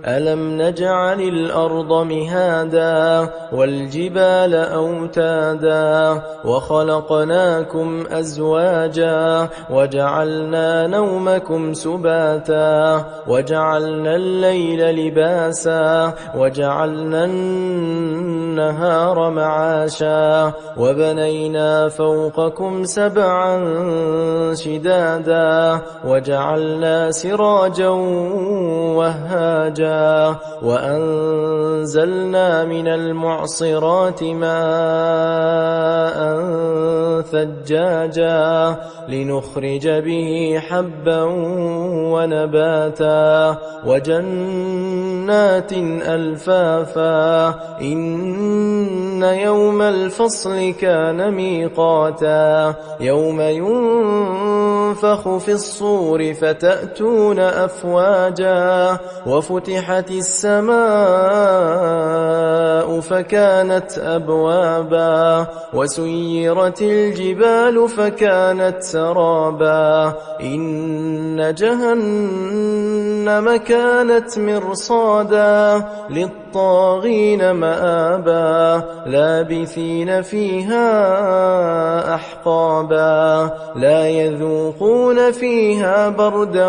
ألم نجعل الأرض مهادا والجبال أوتادا وخلقناكم أزواجا وجعلنا نومكم سباتا وجعلنا الليل لباسا وجعلنا النهار معاشا وبنينا فوقكم سبعا شدادا وجعلنا سراجا وهاجا وأنزلنا من المعصرات ماء ثجاجا لنخرج به حبا ونباتا وجنات ألفافا إن يوم الفصل كان ميقاتا يوم ينفخ في الصور فتأتون أفواجا وفتحت السماء فكانت أبوابا وسيرت الجبال فكانت سرابا إن جهنم كانت مرصادا للطاغين مآبا لابثين فيها أحقابا لا يذوقون فيها بردا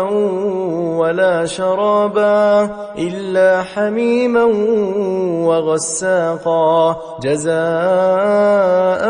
ولا شرابا إلا حميما وغساقا جزاء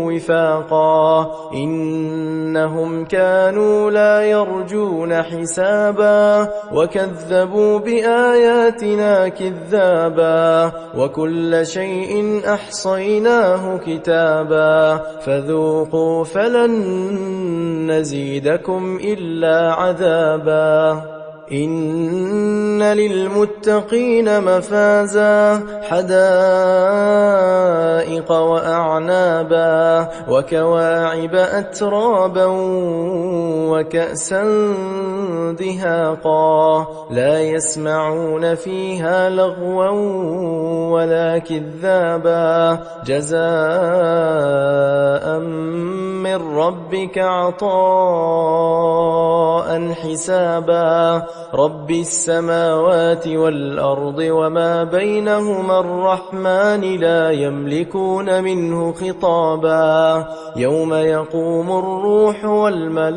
وفاقا إنهم كانوا لا يرجون حسابا وكذبوا بآياتنا كذابا وكل شيء أحصيناه كتابا فذوقوا فلن نزيدكم إلا عذابا إن للمتقين مفازا حدائق وأعنابا وكواعب أترابا وكأسا دهاقا لا يسمعون فيها لغوا ولا كذابا جزاء من ربك عطاء حسابا رب السماوات والأرض وما بينهما الرحمن لا يملكون منه خطابا يوم يقوم الروح والملائكة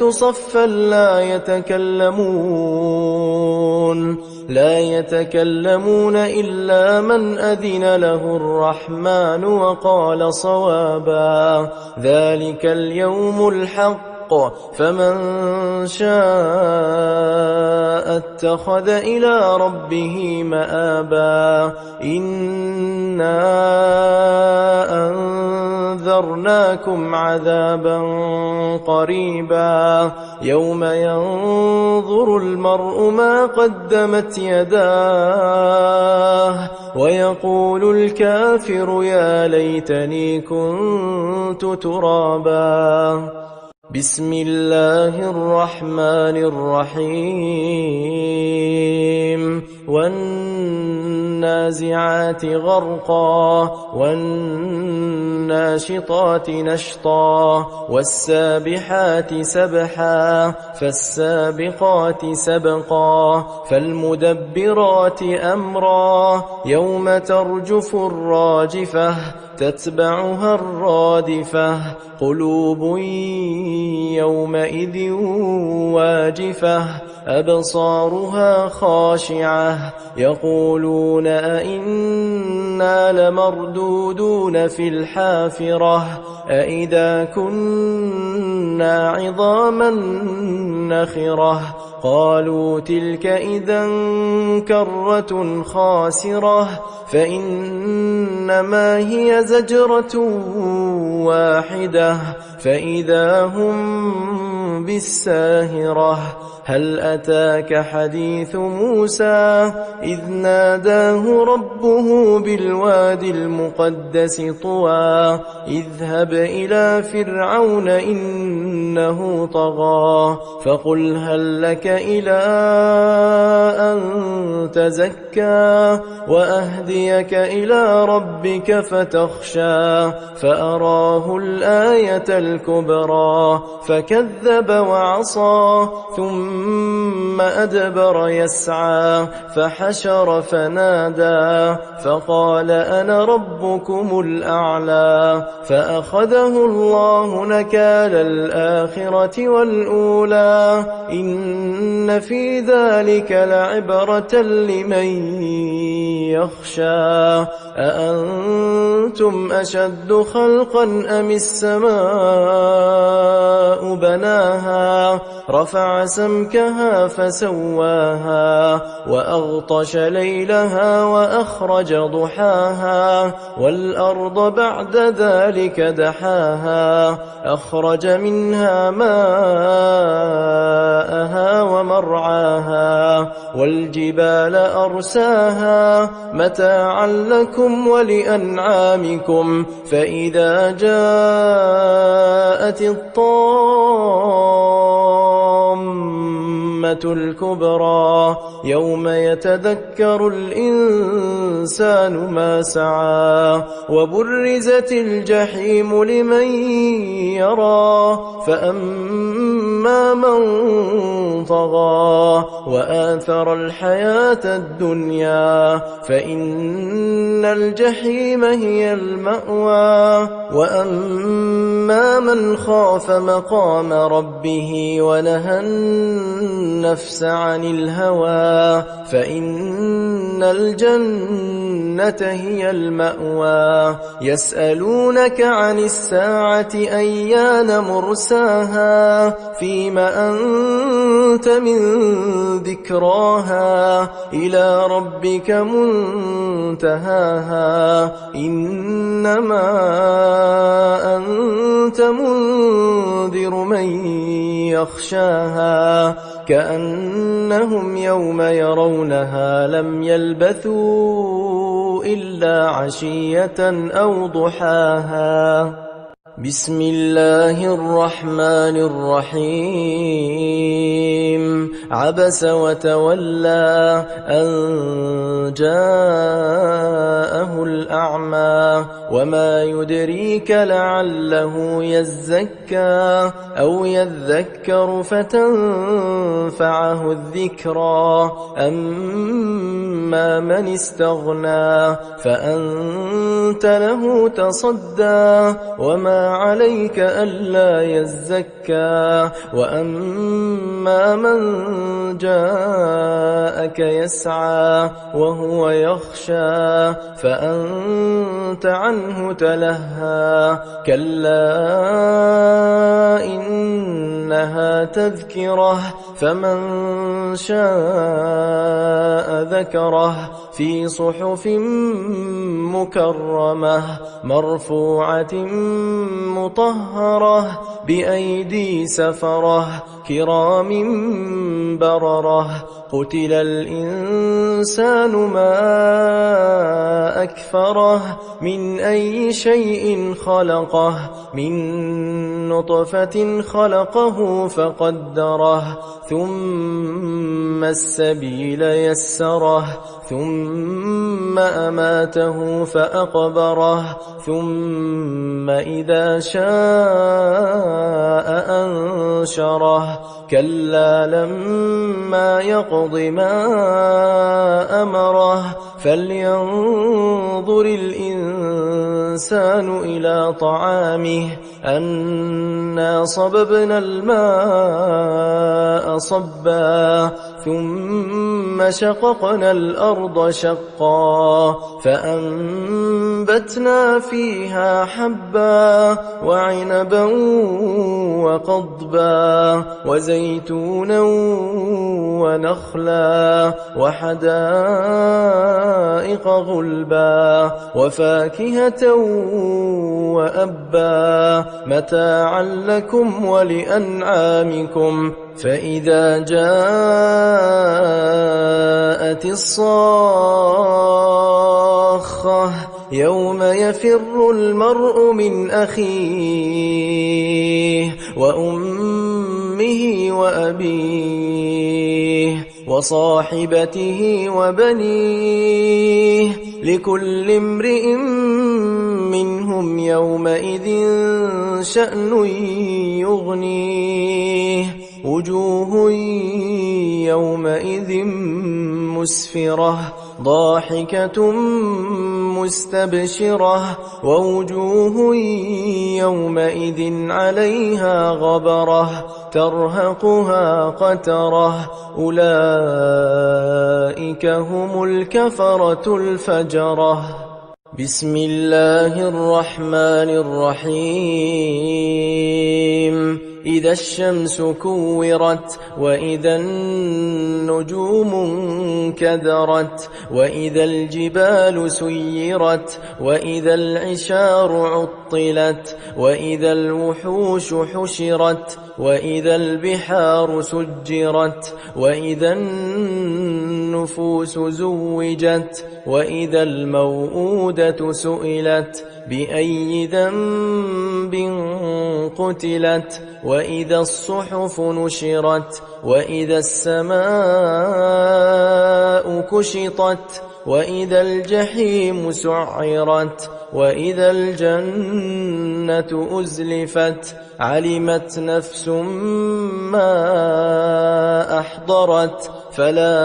صفا لا يتكلمون إلا من أذن له الرحمن وقال صوابا ذلك اليوم الحق فمن شاء اتخذ إلى ربه مآبا إنا أنذرناكم عذابا قريبا يوم ينظر المرء ما قدمت يداه ويقول الكافر يا ليتني كنت ترابا بسم الله الرحمن الرحيم والنازعات غرقا والناشطات نشطا والسابحات سبحا فالسابقات سبقا فالمدبرات أمرا يوم ترجف الراجفة تتبعها الرادفة قلوب يومئذ واجفة أبصارها خاشعة يقولون أئنا لمردودون في الحافرة أئذا كنا عظاما نخرة قالوا تلك إذا كرة خاسرة فإنما هي زجرة واحدة فإذا هم بالساهرة هل أتاك حديث موسى إذ ناداه ربه بالوادي المقدس طوى اذهب إلى فرعون إنه طغى فقل هل لك إلى أن تزكى وأهديك إلى ربك فتخشى فأراه الآية الكبرى فكذب كذب وعصى ثم أدبر يسعى فحشر فنادى فقال أنا ربكم الأعلى فأخذه الله نكال الآخرة والأولى إن في ذلك لعبرة لمن يخشى أأنتم أشد خلقا أم السماء بناها رفع سمكها فسواها وأغطش ليلها وأخرج ضحاها والأرض بعد ذلك دحاها أخرج منها ماءها ومرعاها والجبال أرساها متاعا لكم ولأنعامكم فإذا جاءت الطامة الكبرى يوم يتذكر الإنسان ما سعى وبرزت الجحيم لمن يرى فأما من طغى وآثر الحياة الدنيا فإن الجحيم هي المأوى وأما من خاف مقام ربه ونهى النفس عن الهوى فإن الجنة هي المأوى يسألونك عن الساعة أيان مرساها فيما أنت من ذكراها إلى ربك منتهاها إنما أنت منذر من يخشاها كأنهم يوم يرونها لم يلبثوا إلا عشية أو ضحاها بسم الله الرحمن الرحيم عبس وتولى أن جاءه الأعمى وما يدريك لعله يزكى أو يذكر فتنفعه الذكرى أما من استغنى فأنت له تصدى وما عليك ألا يزكى وأما من جاءك يسعى وهو يخشى فأنت عنه تلهى كلا إنها تذكرة فمن شاء ذكره في صحف مكرمة مرفوعة مطهرة بأيدي سفرة كرام بررة قتل الإنسان ما أكفره من أي شيء خلقه من نطفة خلقه فقدره ثم السبيل يسره ثم أماته فأقبره ثم إذا شاء أنشره كلا لما يقض ما أمره فلينظر الإنسان إلى طعامه أنا صببنا الماء صبا ثم شققنا الأرض شقا فأنبتنا فيها حبا وعنبا وقضبا وزيتونا ونخلا وحدائق غلبا وفاكهة وأبا متاعا لكم ولأنعامكم فإذا جاءت الصاخة يوم يفر المرء من أخيه وأمه وأبيه وصاحبته وبنيه لكل امرئ منهم يومئذ شأن يغنيه وجوه يومئذ مسفرة ضاحكة مستبشرة ووجوه يومئذ عليها غبرة ترهقها قترة أولئك هم الكفرة الفجرة. بسم الله الرحمن الرحيم. إذا الشمس كورت وإذا النجوم انكدرت وإذا الجبال سيرت وإذا العشار عطلت وإذا الوحوش حشرت وإذا البحار سجرت وإذا النفوس زوجت وإذا الموءودة سئلت بأي ذنب قتلت وإذا الصحف نشرت وإذا السماء كشطت وإذا الجحيم سعرت وإذا الجنة أزلفت علمت نفس ما أحضرت فلا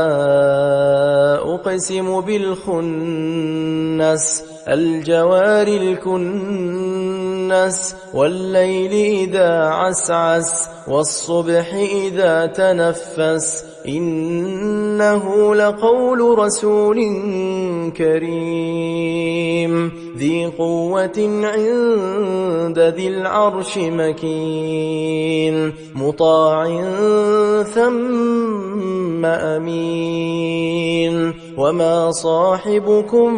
أقسم بالخنس الجوار الكنس والليل إذا عسعس والصبح إذا تنفس إنه لقول رسول كريم ذي قوة عند ذي العرش مكين مطاع ثم أمين وما صاحبكم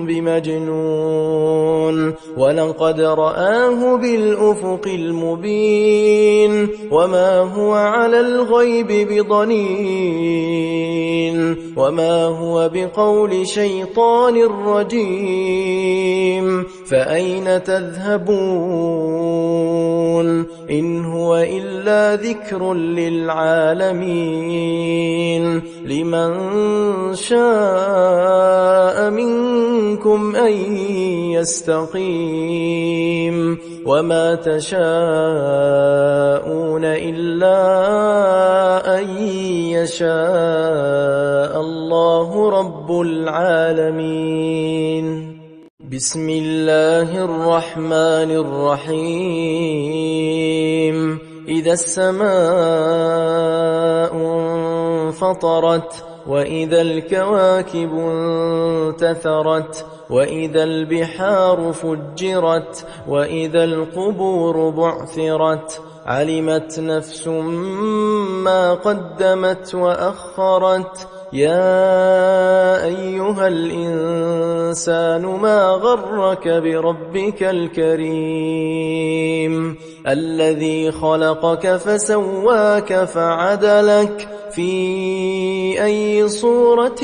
بمجنون ولقد رآه بالأفق المبين وما هو على الغيب بضنين وما هو بقول شيطان رجيم فأين تذهبون إن هو إلا ذكر للعالمين لمن شاء منكم أن يستقيم وما تشاءون إلا أن يشاء الله رب العالمين. بسم الله الرحمن الرحيم. إذا السماء انفطرت وإذا الكواكب انتثرت وإذا البحار فجرت وإذا القبور بعثرت علمت نفس ما قدمت وأخرت يا أيها الإنسان ما غرك بربك الكريم الذي خلقك فسواك فعدلك في أي صورة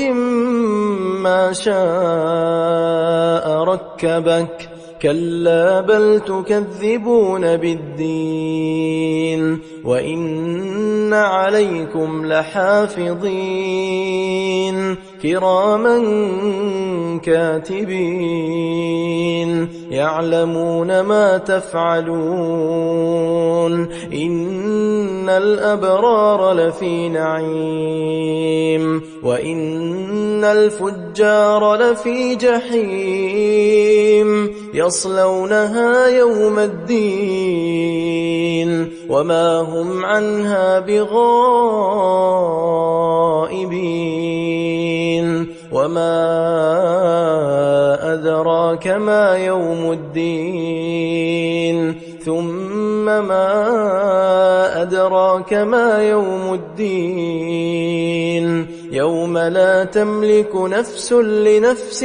ما شاء ركبك كلا بل تكذبون بالدين وإن عليكم لحافظين كراما كاتبين يعلمون ما تفعلون إن الأبرار لفي نعيم وإن الفجار لفي جحيم يصلونها يوم الدين وما هم عنها بغائبين وما أدراك ما يوم الدين ثم ما أدراك ما يوم الدين يوم لا تملك نفس لنفس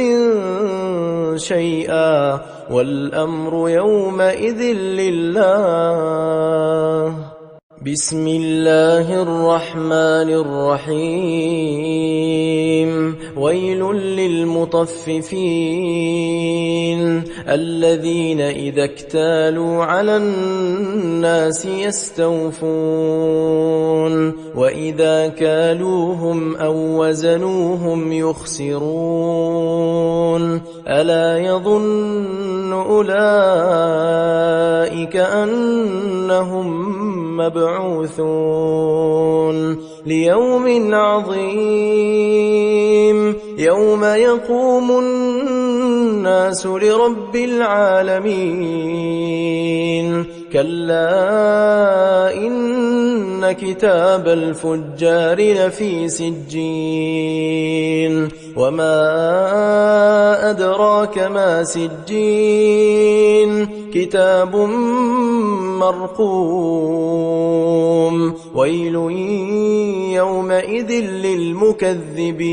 شيئا والأمر يومئذ لله. بسم الله الرحمن الرحيم ويل للمطففين الذين إذا اكتالوا على الناس يستوفون وإذا كالوهم أو وزنوهم يخسرون ألا يظن أولئك أنهم مبعوثون ليوم عظيم يوم يقوم الناس لرب العالمين كلا إن كتاب الفجار لفي سجين وما أدراك ما سجين كتاب مرقوم ويل يومئذ للمكذبين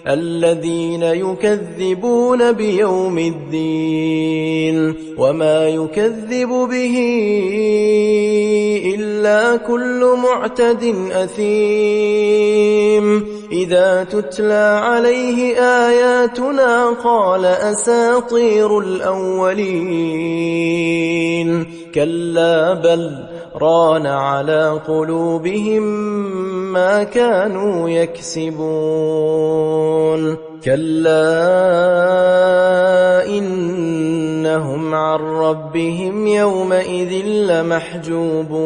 الذين يكذبون بيوم الدين وما يكذب به إلا كل معتد أثيم إذا تتلى عليه آياتنا قال أساطير الأولين كلا بل ران على قلوبهم ما كانوا يكسبون كلا إنهم عن ربهم يومئذ لمحجوبون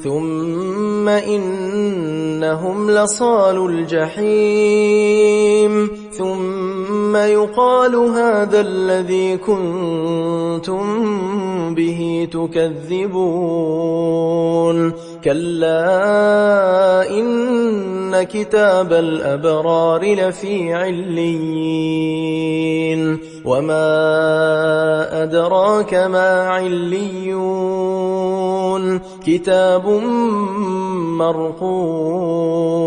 ثم إنهم لصالو الجحيم ثم يقال هذا الذي كنتم به تكذبون كلا إن كتاب الأبرار لفي عليين وما أدراك ما عليون كتاب مرقوم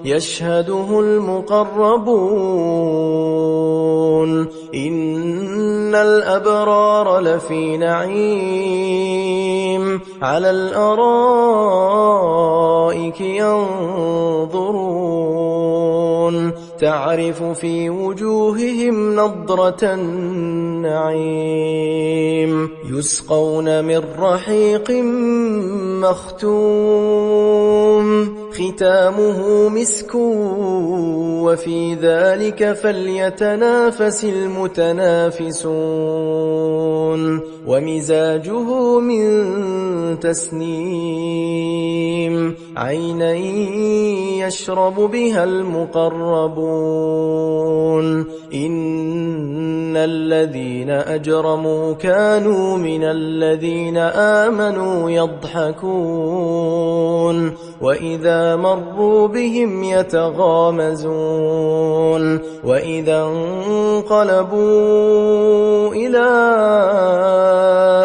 يشهده المقربون إن الأبرار لفي نعيم على الأرائك ينظرون تعرف في وجوههم نضرة النعيم يسقون من رحيق مختوم ختامه مسك وفي ذلك فليتنافس المتنافسون ومزاجه من تسنيم عينا يشرب بها المقربون إن الذين أجرموا كانوا من الذين آمنوا يضحكون وإذا مروا بهم يتغامزون وإذا انقلبوا إلى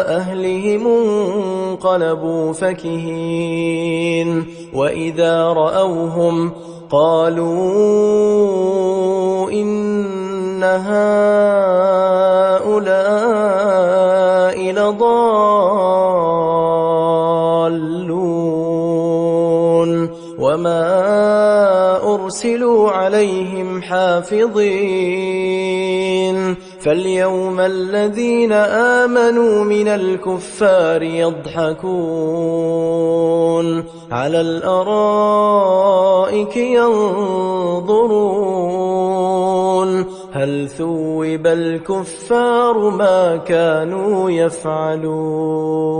أهلهم انقلبوا فكهين وإذا رأوهم قالوا إن هؤلاء لضالون وما أرسلوا عليهم حافظين فاليوم الذين آمنوا من الكفار يضحكون على الأرائك ينظرون هل ثوب الكفار ما كانوا يفعلون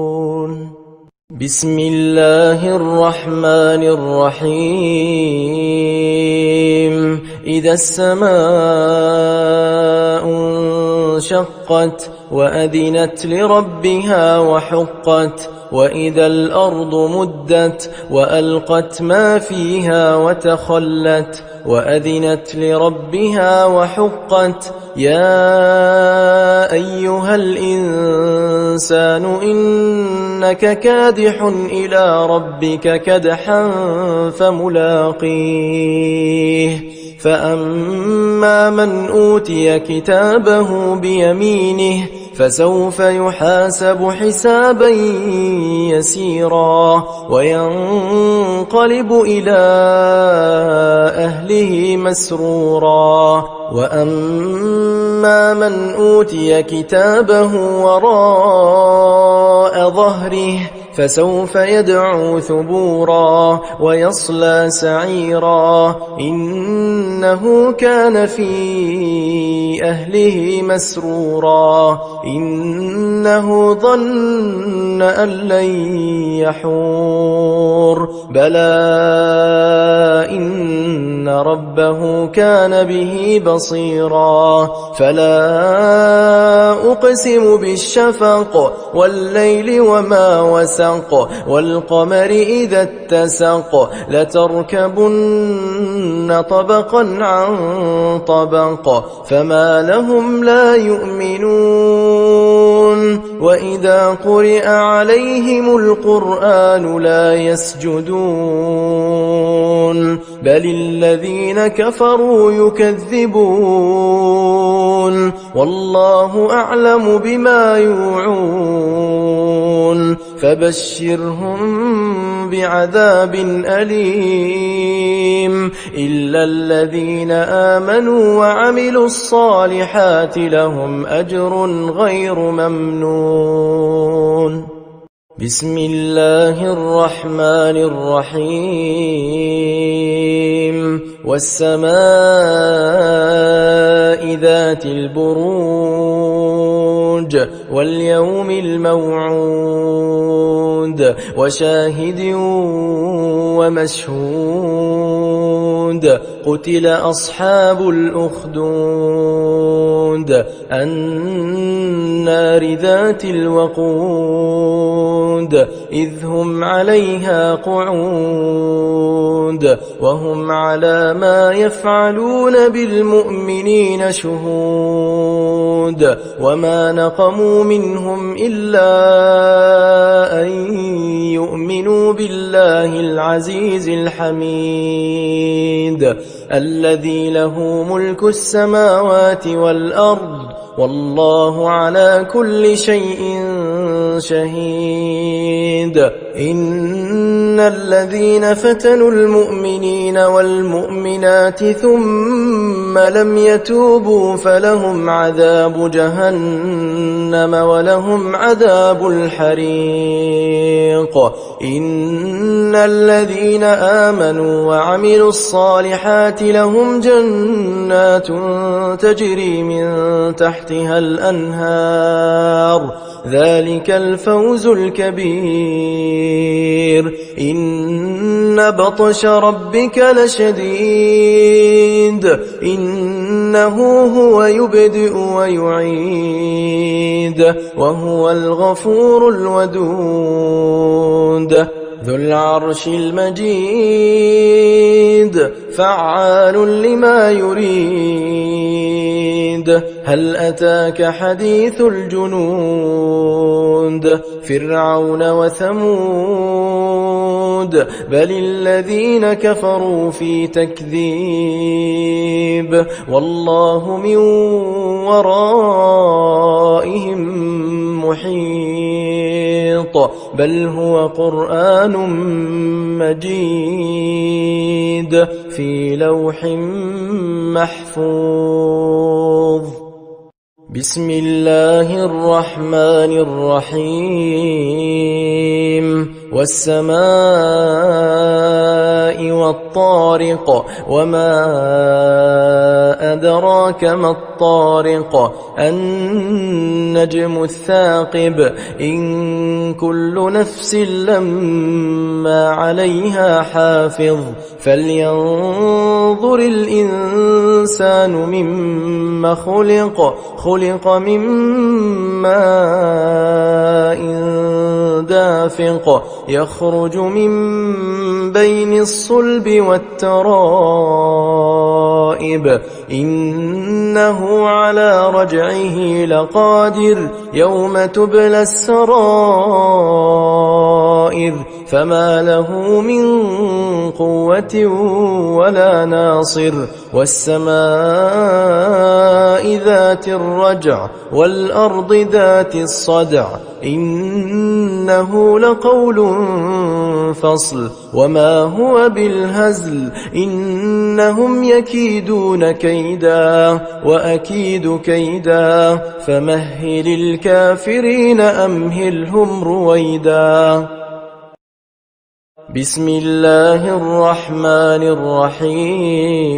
بسم الله الرحمن الرحيم إذا السماء انشقت وأذنت لربها وحقت وإذا الأرض مدت وألقت ما فيها وتخلت وأذنت لربها وحقت يا أيها الإنسان إنك كادح إلى ربك كدحا فملاقيه فأما من أوتي كتابه بيمينه فسوف يحاسب حسابا يسيرا وينقلب إلى أهله مسرورا وأما من أوتي كتابه وراء ظهره فسوف يدعو ثبورا ويصلى سعيرا إنه كان في أهله مسرورا إنه ظن أن لن يحور بلى إن ربه كان به بصيرا فلا أقسم بالشفق والليل وما وسق والقمر إذا اتسق لتركبن طبقا عن طبق فما لهم لا يؤمنون وإذا قرئ عليهم القرآن لا يسجدون بل الذين كفروا يكذبون والله أعلم بما يوعون فبشرهم بعذاب أليم إلا الذين آمنوا وعملوا الصالحات لهم أجر غير ممنون بسم الله الرحمن الرحيم والسماء ذات البروج واليوم الموعود وشاهد ومشهود قتل أصحاب الأخدود النار ذات الوقود إذ هم عليها قعود وهم على ما يفعلون بالمؤمنين شهود وما نقموا منهم إلا أن يؤمنوا بالله العزيز الحميد الذي له ملك السماوات والأرض والله على كل شيء شهيد إن الذين فتنوا المؤمنين والمؤمنات ثم لم يتوبوا فلهم عذاب جهنم ولهم عذاب الحريق إن الذين آمنوا وعملوا الصالحات لهم جنات تجري من تحتها الأنهار ذلك الفوز الكبير إن بطش ربك لشديد إنه هو يبدئ ويعيد وهو الغفور الودود ذو العرش المجيد فعال لما يريد هل أتاك حديث الجنود فرعون وثمود بل الذين كفروا في تكذيب والله من ورائهم محيط بل هو قرآن مجيد في لوح محفوظ بسم الله الرحمن الرحيم والسماء والطارق وما أدراك ما الطارق النجم الثاقب إن كل نفس لما عليها حافظ فلينظر الإنسان مما خلق من ماء دافق يخرج من بين الصلب والترائب إنه على رجعه لقادر يوم تبلى السرائر الضرائر فما له من قوة ولا ناصر والسماء ذات الرجع والأرض ذات الصدع إنه لقول فصل وما هو بالهزل إنهم يكيدون كيدا وأكيد كيدا فمهل الكافرين أمهلهم رويدا بسم الله الرحمن الرحيم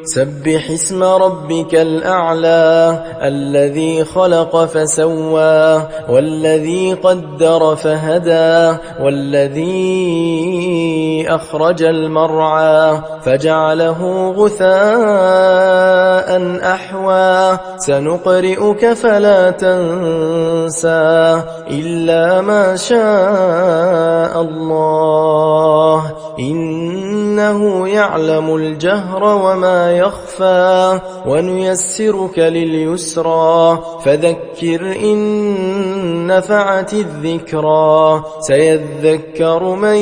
سبح اسم ربك الأعلى الذي خلق فسوى والذي قدر فهدى والذي أخرج المرعى فجعله غثاء أحوى سنقرئك فلا تنسى إلا ما شاء الله إنه يعلم الجهر وما يخفى ونيسرك لليسرى فذكر إن نفعت الذكرى سيذكر من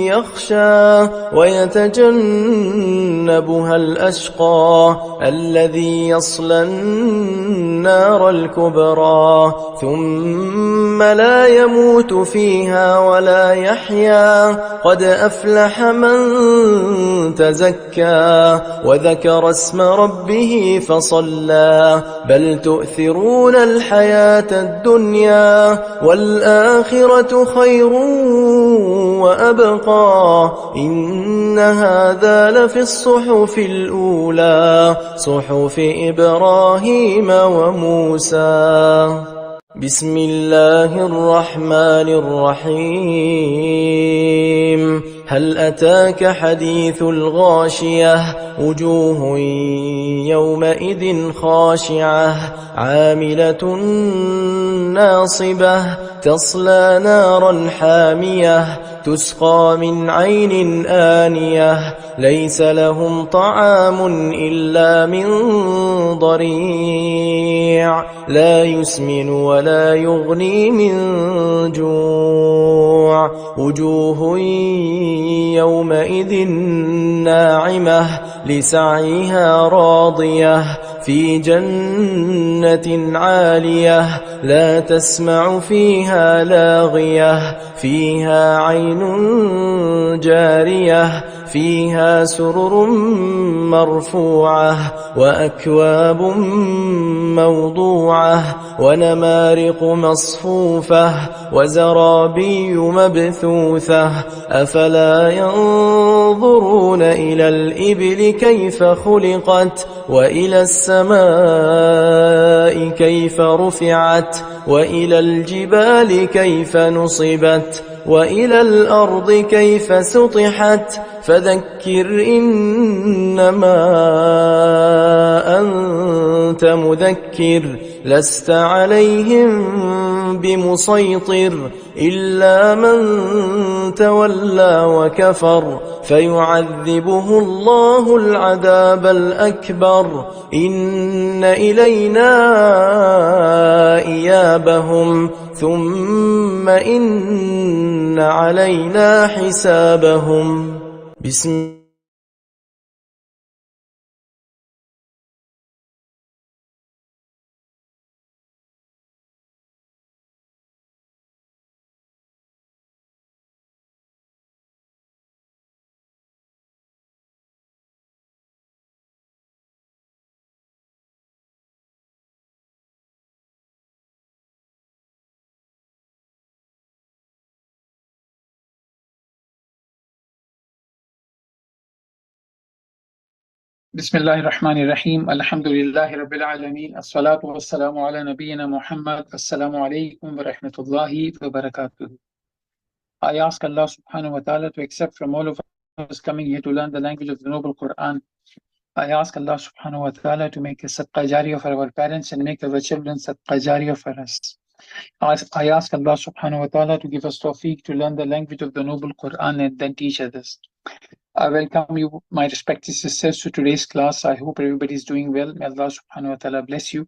يخشى ويتجنبها الأشقى الذي يصلى النار الكبرى ثم لا يموت فيها ولا يحيا قد أفلح من تزكى وذكر اسم ربه فصلى بل تؤثرون الحياة الدنيا والآخرة خير وأبقى إن هذا لفي الصحف الأولى صحف إبراهيم وموسى بسم الله الرحمن الرحيم هل أتاك حديث الغاشية وجوه يومئذ خاشعة عاملة ناصبة تصلى نارا حامية تسقى من عين آنية ليس لهم طعام إلا من ضريع لا يسمن ولا يغني من جوع وجوه يومئذ ناعمة لسعيها راضية في جنة عالية لا تسمع فيها لاغية فيها عين جارية فيها سرر مرفوعة وأكواب موضوعة ونمارق مصفوفة وزرابي مبثوثة أفلا ينظرون إلى الإبل كيف خلقت وإلى السماء كيف رفعت وإلى الجبال كيف نصبت وإلى الأرض كيف سطحت فذكر إنما أنت مذكر لست عليهم بمسيطر إلا من تولى وكفر فيعذبه الله العذاب الأكبر إن إلينا إيابهم ثم إن علينا حسابهم بسم بسم الله الرحمن الرحيم الحمد لله رب العالمين الصلاة والسلام على نبينا Muhammad. Assalamu alaikum wa rahmatullahi wa barakatuh. I ask Allah subhanahu wa ta'ala to accept from all of us coming here to learn the language of the noble Quran. I ask Allah subhanahu wa ta'ala to make a sadqa jariyah for our parents and make our children sadqa jariyah for us. I ask Allah subhanahu wa ta'ala to give us tawfiq to learn the language of the noble Quran and then teach others. I welcome you, my respected sisters, to today's class. I hope everybody is doing well. May Allah subhanahu wa ta'ala bless you.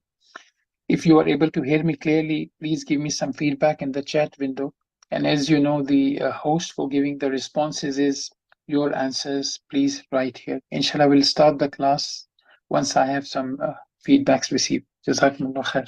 If you are able to hear me clearly, please give me some feedback in the chat window. And as you know, the host for giving the responses is your answers. Please write here. Inshallah, we'll start the class once I have some feedbacks received. Jazakumullah khair.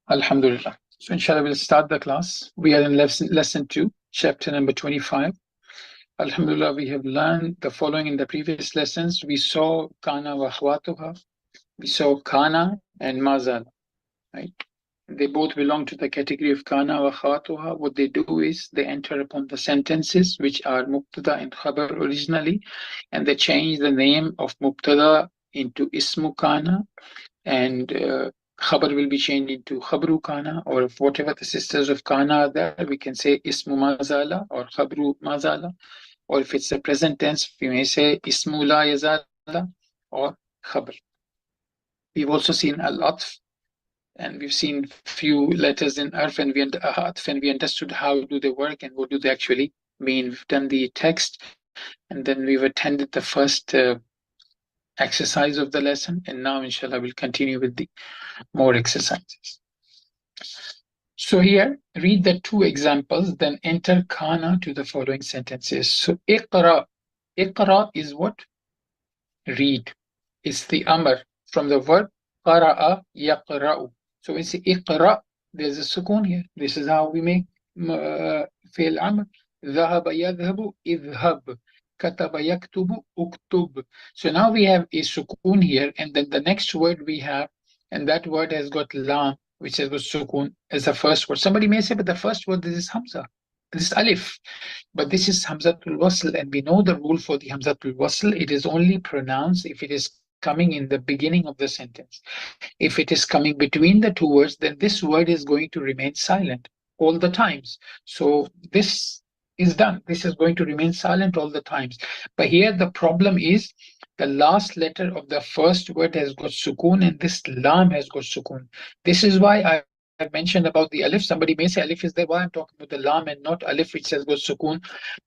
Alhamdulillah. So inshallah, we'll start the class. We are in lesson 2, chapter number 25. Alhamdulillah, we have learned the following in the previous lessons. We saw kana wa akhwatuha. We saw kana and mazal, right? They both belong to the category of kana wa akhwatuha. What they do is they enter upon the sentences which are mubtada and khabar originally, and they change the name of mubtada into ismu kana, and khabar will be changed into khabru kana, or if whatever the sisters of kana are there, we can say ismu mazala or khabru mazala, or if it's a present tense, we may say ismu la yazala or khabar. We've also seen al-atf, and we've seen few letters in arf, and we understood how do they work and what do they actually mean. We've done the text, and then we've attended the first exercise of the lesson, and now inshallah we'll continue with the more exercises. So here, read the 2 examples, then enter kana to the following sentences. So iqra. Iqra is what? Read. It's the amr from the verb qara'a yaqra'u. So when you say iqra, there's a sukoon here. This is how we make fi'l amr. ذهب يذهب اذهب. كتب يكتب اكتب. So now we have a sukoon here, and then the next word we have, and that word has got lam, which has got sukoon as the first word. Somebody may say, but the first word, this is hamza, this is alif, but this is hamzatul wasl, and we know the rule for the hamzatul wasl. It is only pronounced if it is coming in the beginning of the sentence. If it is coming between the 2 words, then this word is going to remain silent all the times. So this is done. This is going to remain silent all the times. But here the problem is the last letter of the first word has got sukoon, and this lam has got sukoon. This is why I mentioned about the alif. Somebody may say alif is there. Why I'm talking about the lam and not alif, which has got sukoon.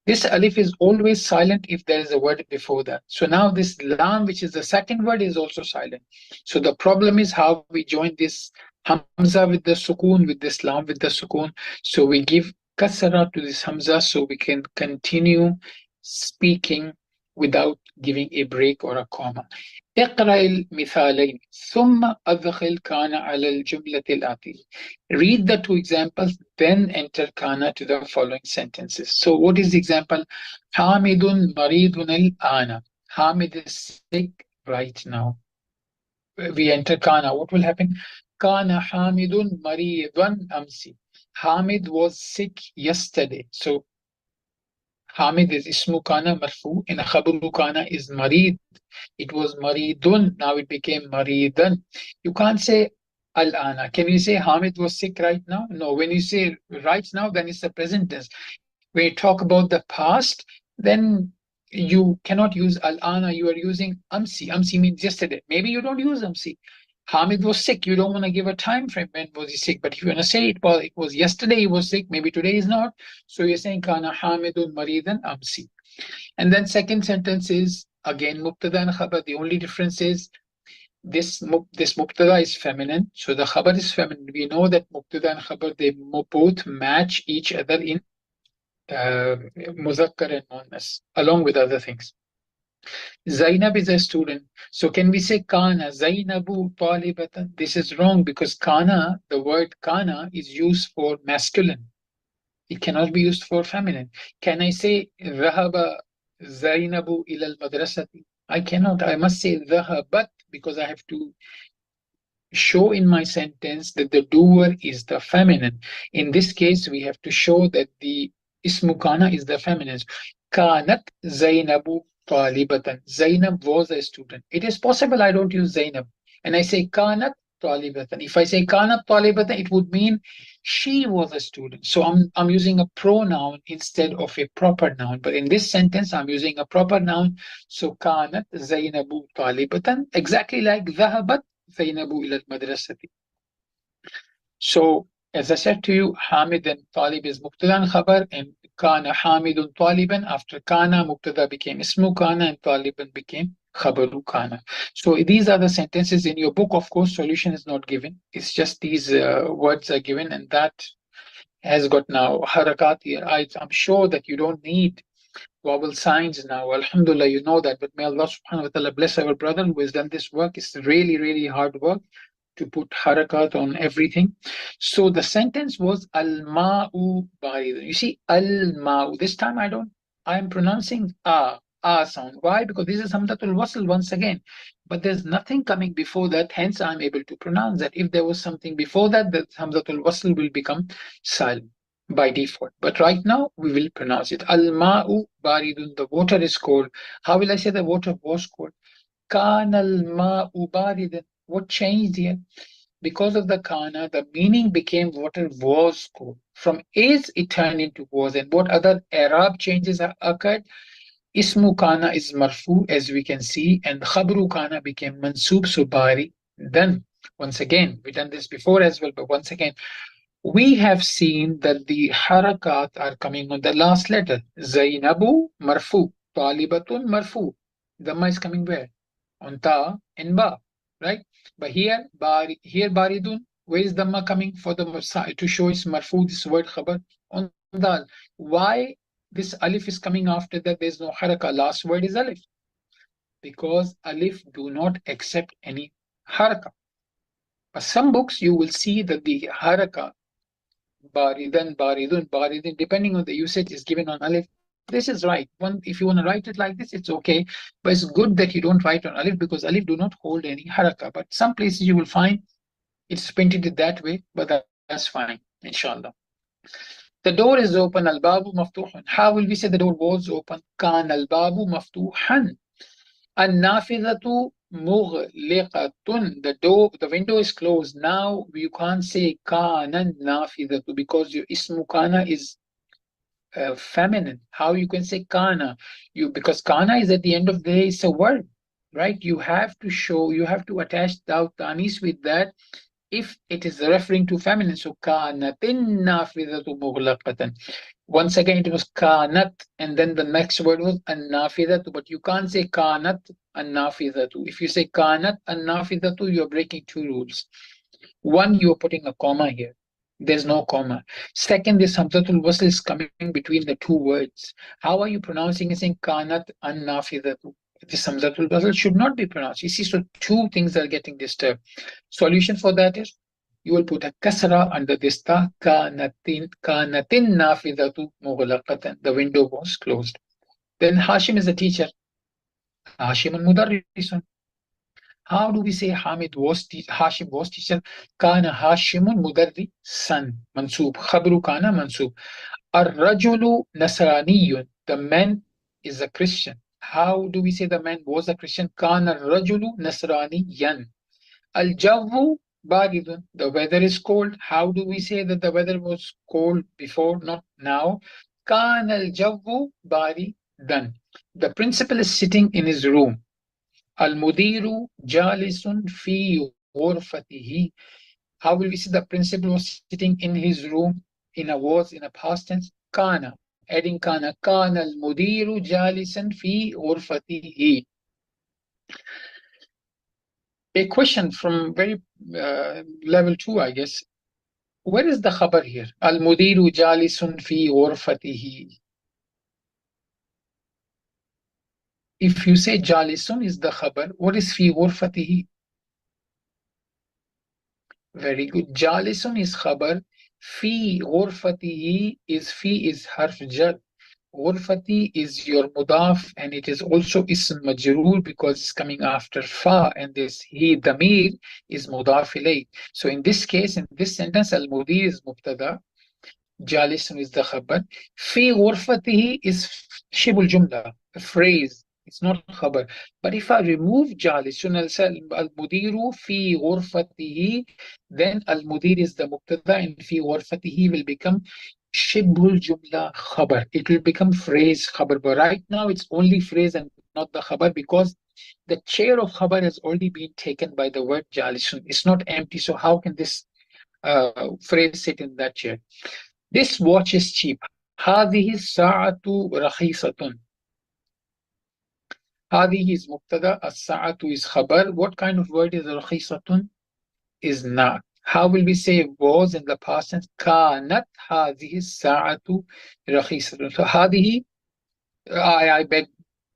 This alif is always silent if there is a word before that. So now this lam, which is the second word, is also silent. So the problem is how we join this hamza with the sukoon, with this lam with the sukoon. So we give kasra to this hamza so we can continue speaking without giving a break or a comma. اقرأ المثالين ثم أدخل كان على الجملة الآتية. Read the 2 examples, then enter kana to the following sentences. So what is the example? حامد مريض الآن. Hamid is sick right now. We enter kana. What will happen? كان حامد مريضا أمس. Hamid was sick yesterday. So Hamid is ismu kana marfu, and khabru kana is marid. It was maridun, now it became maridan. You can't say al-ana. Can you say Hamid was sick right now? No. When you say right now, then it's the present tense. When you talk about the past, then you cannot use al-ana. You are using amsi. Amsi means yesterday. Maybe you don't use amsi. Hamid was sick. You don't want to give a time frame when was he sick. But if you want to say it was yesterday he was sick, maybe today is not. So you're saying kana Hamidun maridan amsi. And then second sentence is again mubtada and khabar. The only difference is this mubtada is feminine, so the khabar is feminine. We know that mubtada and khabar, they both match each other in muzakkar and muannas, along with other things. Zainab is a student. So can we say kana Zainabu talibatan? This is wrong because kana, the word kana is used for masculine. It cannot be used for feminine. Can I say ذهب Zainabu ila al-madrasati? I cannot. I must say ذهبت because I have to show in my sentence that the doer is the feminine. In this case, we have to show that the ismu kana is the feminine. Kanat Zainabu talibatan. Zainab was a student. It is possible I don't use Zainab and I say kanat talibatan. If I say kanat talibatan, it would mean she was a student. So I'm using a pronoun instead of a proper noun. But in this sentence, I'm using a proper noun. So kanat Zainabu talibatan, exactly like dhahabat Zainabu ila al-madrasati. So, as I said to you, Hamid and Talib is Muqtada and Khabar, and Kana Hamidun Taliban. After Kana, Muqtada became Ismu Kana, and Taliban became Khabaru Kana. So, these are the sentences in your book. Of course, solution is not given. It's just these words are given, and that has got now harakat here. I'm sure that you don't need vowel signs now. Alhamdulillah, you know that. But may Allah subhanahu wa ta'ala bless our brother who has done this work. It's really, really hard work to put harakat on everything. So the sentence was al-ma'u baridun. You see, al-ma'u. This time I'm pronouncing a sound. Why? Because this is hamzatul wasl once again. But there's nothing coming before that, hence I'm able to pronounce that. If there was something before that, the hamzatul wasl will become silent by default. But right now, we will pronounce it. Al-ma'u baridun. The water is cold. How will I say the water was cold? Kana al-ma'u baridan. What changed here? Because of the kana, the meaning became water was cold. From is, it turned into was. And what other Arab changes occurred? Ismu kana is marfu, as we can see, and khabru kana became mansub, so bari. Then, once again, we've done this before as well, but once again, we have seen that the harakat are coming on the last letter. Zainabu marfu, talibatun marfu. Dhamma is coming where? On ta and ba, right? But here, baridun, where is dhamma coming for the to show it's marfu, this word khabar? On dal. Why this alif is coming after that? There's no haraka. Last word is alif. Because alif do not accept any haraka. But some books you will see that the haraka baridan, baridun, baridin, depending on the usage, is given on alif. This is right. If you want to write it like this, it's okay. But it's good that you don't write on alif because alif do not hold any haraka. But some places you will find it's printed that way, but that's fine, inshallah. The door is open, al-babu maftuhan. How will we say the door was open? Kan al-babu maftuhan. An-nafidhatu mughliqatun. The window is closed. Now you can't say kana nafidhatu because your ismu kana is feminine. How you can say kana? Because kana is at the end of the day, it's a word, right? You have to attach the tanis with that if it is referring to feminine. So kanatin nafidhatu mughlaqatan. Once again, it was kanat, and then the next word was an-nafidhatu, but you can't say kanat an-nafidhatu. If you say kanat an-nafidhatu, you're breaking two rules. One, you're putting a comma here. There's no comma. Second, this hamzatul wasl is coming between the two words. How are you pronouncing it, saying kanat an-nafidhatu? This hamzatul wasl should not be pronounced. You see, so two things are getting disturbed. Solution for that is you will put a kasra under this ta, kanatin nafidatu mughlaqatan. The window was closed. Then Hashim is a teacher. Hashimun mudarrisun. How do we say Hashim was teacher? Kana Hashimun mudarrisan. Mansub. Khabru kana mansub. Ar-rajulu nasraniyun. The man is a Christian. How do we say the man was a Christian? Kana ar-rajulu nasraniyan. Al-Jawu baridun. The weather is cold. How do we say that the weather was cold before, not now? Kan al-Jawu baridan. The principal is sitting in his room. Al-Mudiru jalisun fi ghurfatihi. How will we say the principal was sitting in his room in a past tense? Kana. Adding kana. Kana al-Mudiru jalisan fi ghurfatihi. A question from very level 2, I guess. Where is the khabar here? Al-mudiru jalisun fi ghurfatihi. If you say jalisun is the khabar, what is fi ghurfatihi? Very good. Jalisun is khabar. Fi ghurfatihi is harf jar. Ghurfati is your mudaf, and it is also ism majroor because it's coming after fa, and this he damir is mudaf ilayh. So in this case, in this sentence, al mudir is mubtada, jalisun is the khabar. Fi ghurfatihi is shibul jumla, a phrase. It's not khabar. But if I remove jalisun, I'll say al mudiru fi ghurfatihi, then al mudir is the mubtada, and fi ghurfatihi will become shibul jumla khabar. It will become phrase khabar. But right now it's only phrase and not the khabar, because the chair of khabar has already been taken by the word jalisun. It's not empty. So how can this phrase sit in that chair? This watch is cheap. هذه الساعة رخيصة. هذه is مبتدا, الساعة is khabar. What kind of word is رخيصة? Is not. How will we say was in the past tense? كانت هذه الساعة رخيصة. So هذه, I beg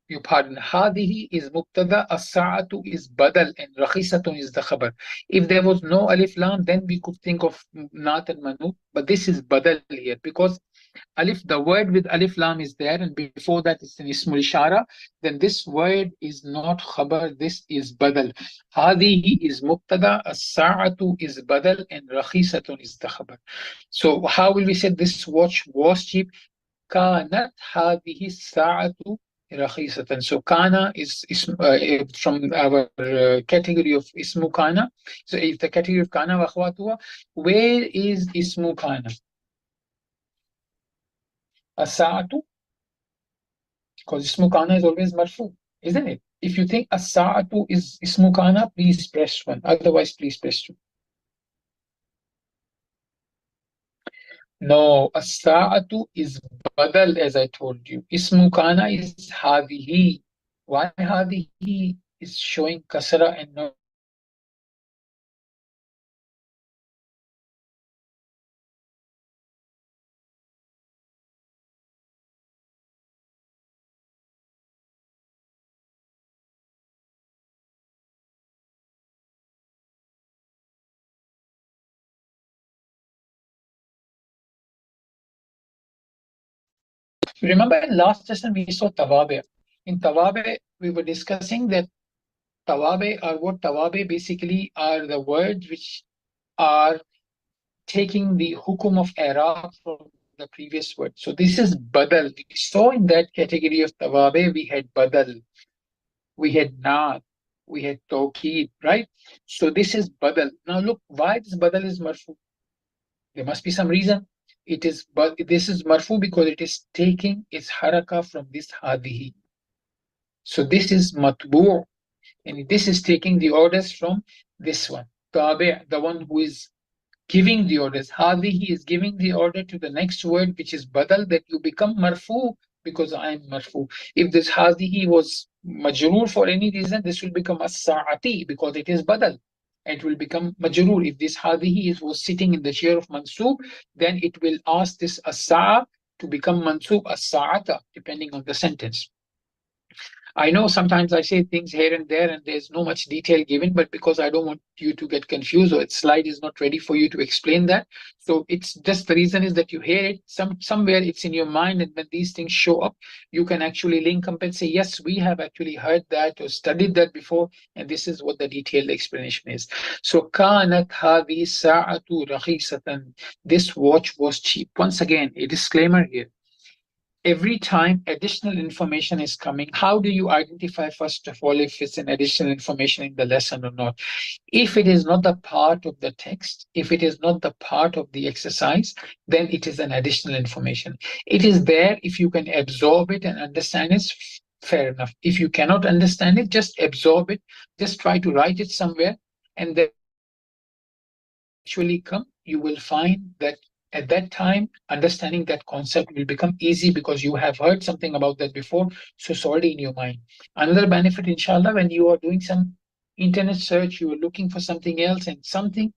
your pardon. هذه is مبتدا, الساعة is badal, and رخيصة is the khabar. If there was no alif lam, then we could think of not and manut, but this is badal here because alif, the word with alif lam is there, and before that it's an ismul ishara, then this word is not khabar, this is badal. Hadihi is mubtada, as-sa'atu is badal, and rakhisatun is the khabar. So how will we say this watch was cheap? Kanat hadihi as-sa'atu rakhisatan. So kana is from our category of ismu kana. So if the category of kana wa akhwatuha, where is ismu kana? As-sa'atu, because ismu kana is always marfu, isn't it? If you think as-sa'atu is ismu kana, please press 1. Otherwise, please press 2. No, as-sa'atu is badal, as I told you. Ismu kana is hadihi. Why hadihi is showing kasra and not? Remember in last lesson we saw tawabe. In tawabe, we were discussing that tawabe are what? Tawabe basically are the words which are taking the hukum of i'rab from the previous word. So this is badal. We saw in that category of tawabe, we had badal, we had naat, we had tawqeed, right? So this is badal. Now look, why this badal is marfu? There must be some reason. It is, but this is marfu because it is taking its haraka from this hadihi. So this is matbu', and this is taking the orders from this one. Tabi', the one who is giving the orders. Hadihi is giving the order to the next word, which is badal, that you become marfu because I am marfu. If this hadihi was majroor for any reason, this will become as-sa'ati because it is badal. It will become majroor. If this hadihi was sitting in the chair of mansub, then it will ask this as-sa'a to become mansub as-sa'ata, depending on the sentence. I know sometimes I say things here and there and there's no much detail given, but because I don't want you to get confused or its slide is not ready for you to explain that. So it's just the reason is that you hear it, somewhere it's in your mind, and when these things show up, you can actually link up and say, yes, we have actually heard that or studied that before, and this is what the detailed explanation is. So kanat hadhi sa'atu rakhisatan. This watch was cheap. Once again, a disclaimer here. Every time additional information is coming, how do you identify, first of all, if it's an additional information in the lesson or not? If it is not the part of the text, if it is not the part of the exercise, then it is an additional information. It is there if you can absorb it and understand it, fair enough. If you cannot understand it, just absorb it, just try to write it somewhere, and then actually come, you will find that at that time, understanding that concept will become easy because you have heard something about that before, so it's already in your mind. Another benefit, inshallah, when you are doing some internet search, you are looking for something else, and something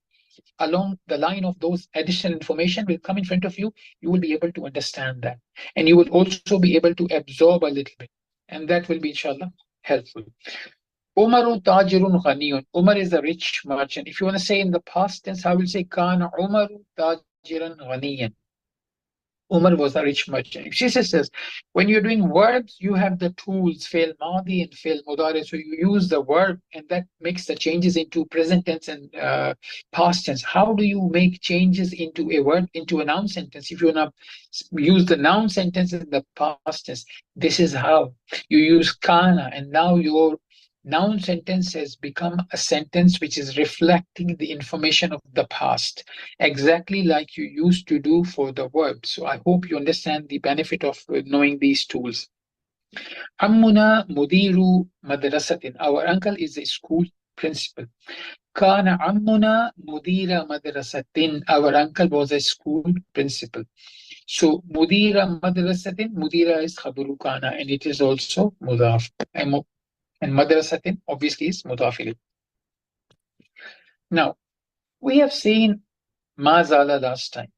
along the line of those additional information will come in front of you, you will be able to understand that. And you will also be able to absorb a little bit. And that will be, inshallah, helpful. Umaru tajirun ghaniyun. Umar is a rich merchant. If you want to say in the past tense, I will say kana Umaru tajiran ghaniyan. Umar was a rich merchant. She says, when you're doing verbs, you have the tools, fail madi and fail mudari. So you use the verb and that makes the changes into present tense and past tense. How do you make changes into a word, into a noun sentence? If you want to use the noun sentence in the past tense, this is how you use kana, and now your noun sentence has become a sentence which is reflecting the information of the past, exactly like you used to do for the verb. So I hope you understand the benefit of knowing these tools. Ammuna mudiru madrasatin. Our uncle is a school principal. Kana ammuna mudira madrasatin. Our uncle was a school principal. So mudira madrasatin, mudira is khabaru kana, and it is also mudaf. And madrasatin obviously is mudaf ilayh. Now, we have seen mazala last time,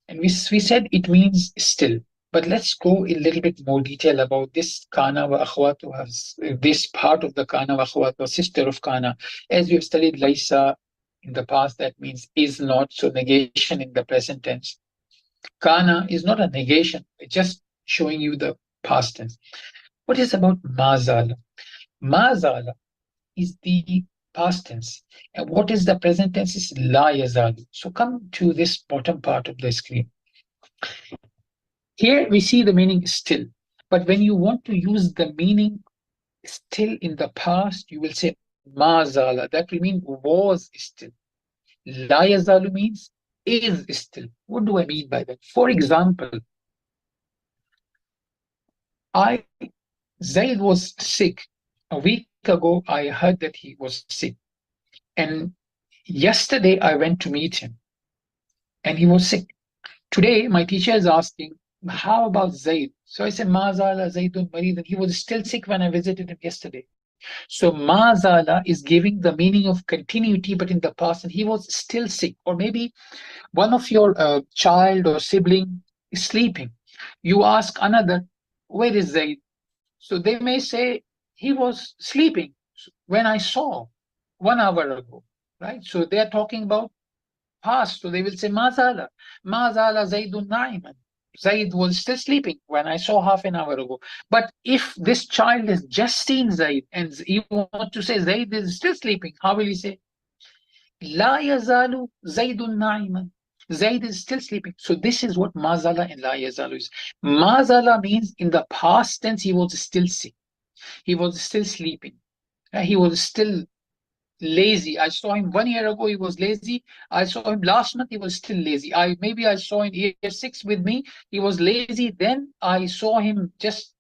and we said it means still. But let's go in a little bit more detail about this kana wa akhwatuha, this part of the kana wa akhwatuha, sister of kana. As we have studied laisa in the past, that means is not, so negation in the present tense. Kana is not a negation, it's just showing you the past tense. What is about mazala? Mazala is the past tense. And what is the present tense is la yazalu. So come to this bottom part of the screen. Here we see the meaning still. But when you want to use the meaning still in the past, you will say mazala. That will mean was still. La yazalu means is still. What do I mean by that? For example, Zaid was sick. A week ago, I heard that he was sick. And yesterday, I went to meet him and he was sick. Today, my teacher is asking, how about Zaid? So I said, Mazala Zaidun Marid. And he was still sick when I visited him yesterday. So Mazala is giving the meaning of continuity, but in the past, and he was still sick. Or maybe one of your child or sibling is sleeping. You ask another, where is Zaid? So they may say, he was sleeping when I saw 1 hour ago, right? So they're talking about past. So they will say, Mazala, Mazala Zaidun Naiman. Zaid was still sleeping when I saw half an hour ago. But if this child has just seen Zaid and you want to say Zaid is still sleeping, how will you say? La yazalu Zaidun Naiman. Zaid is still sleeping. So this is what Mazala and La yazalu is. Mazala means in the past tense, he was still sick. He was still sleeping. He was still lazy. I saw him 1 year ago, he was lazy. I saw him last month, he was still lazy. Maybe I saw in year 6 with me, he was lazy. Then I saw him just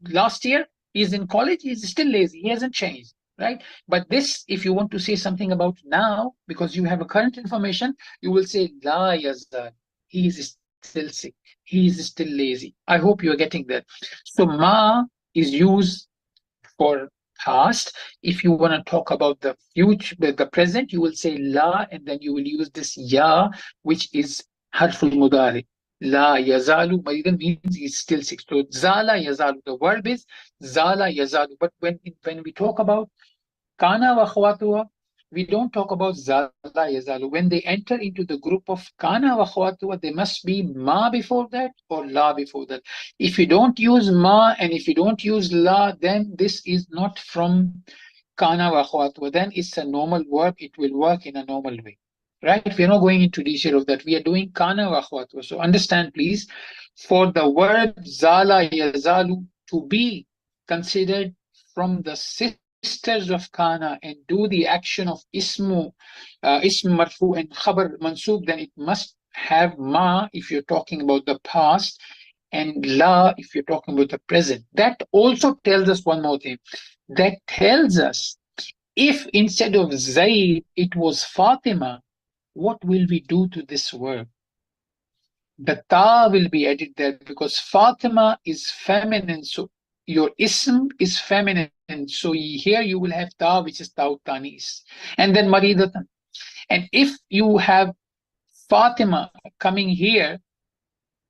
last year, he's in college, he's still lazy. He hasn't changed, right? But this, if you want to say something about now, because you have a current information, you will say, La yazal, he is still sick. He is still lazy. I hope you're getting that. So ma is used for past. If you want to talk about the future, the present, you will say la, and then you will use this ya, which is harful mudari. La yazalu maridan means he's still sick. So zala yazalu, the verb is zala yazalu. But when we talk about kana wa akhwatuha, we don't talk about zala yazalu. When they enter into the group of kana wa akhwatuha, there must be ma before that or la before that. If you don't use ma and if you don't use la, then this is not from kana wa akhwatuha. Then it's a normal verb. It will work in a normal way. Right? We're not going into detail of that. We are doing kana wa akhwatuha. So understand, please, for the word zala yazalu to be considered from the sisters of kana and do the action of ism marfu and khabar mansub, then it must have ma if you're talking about the past and la if you're talking about the present. That also tells us one more thing. That tells us if instead of Zaid it was Fatima, what will we do to this word? The ta will be added there because Fatima is feminine. So your ism is feminine. So here you will have ta, which is taw tanis. And then maridatan. And if you have Fatima coming here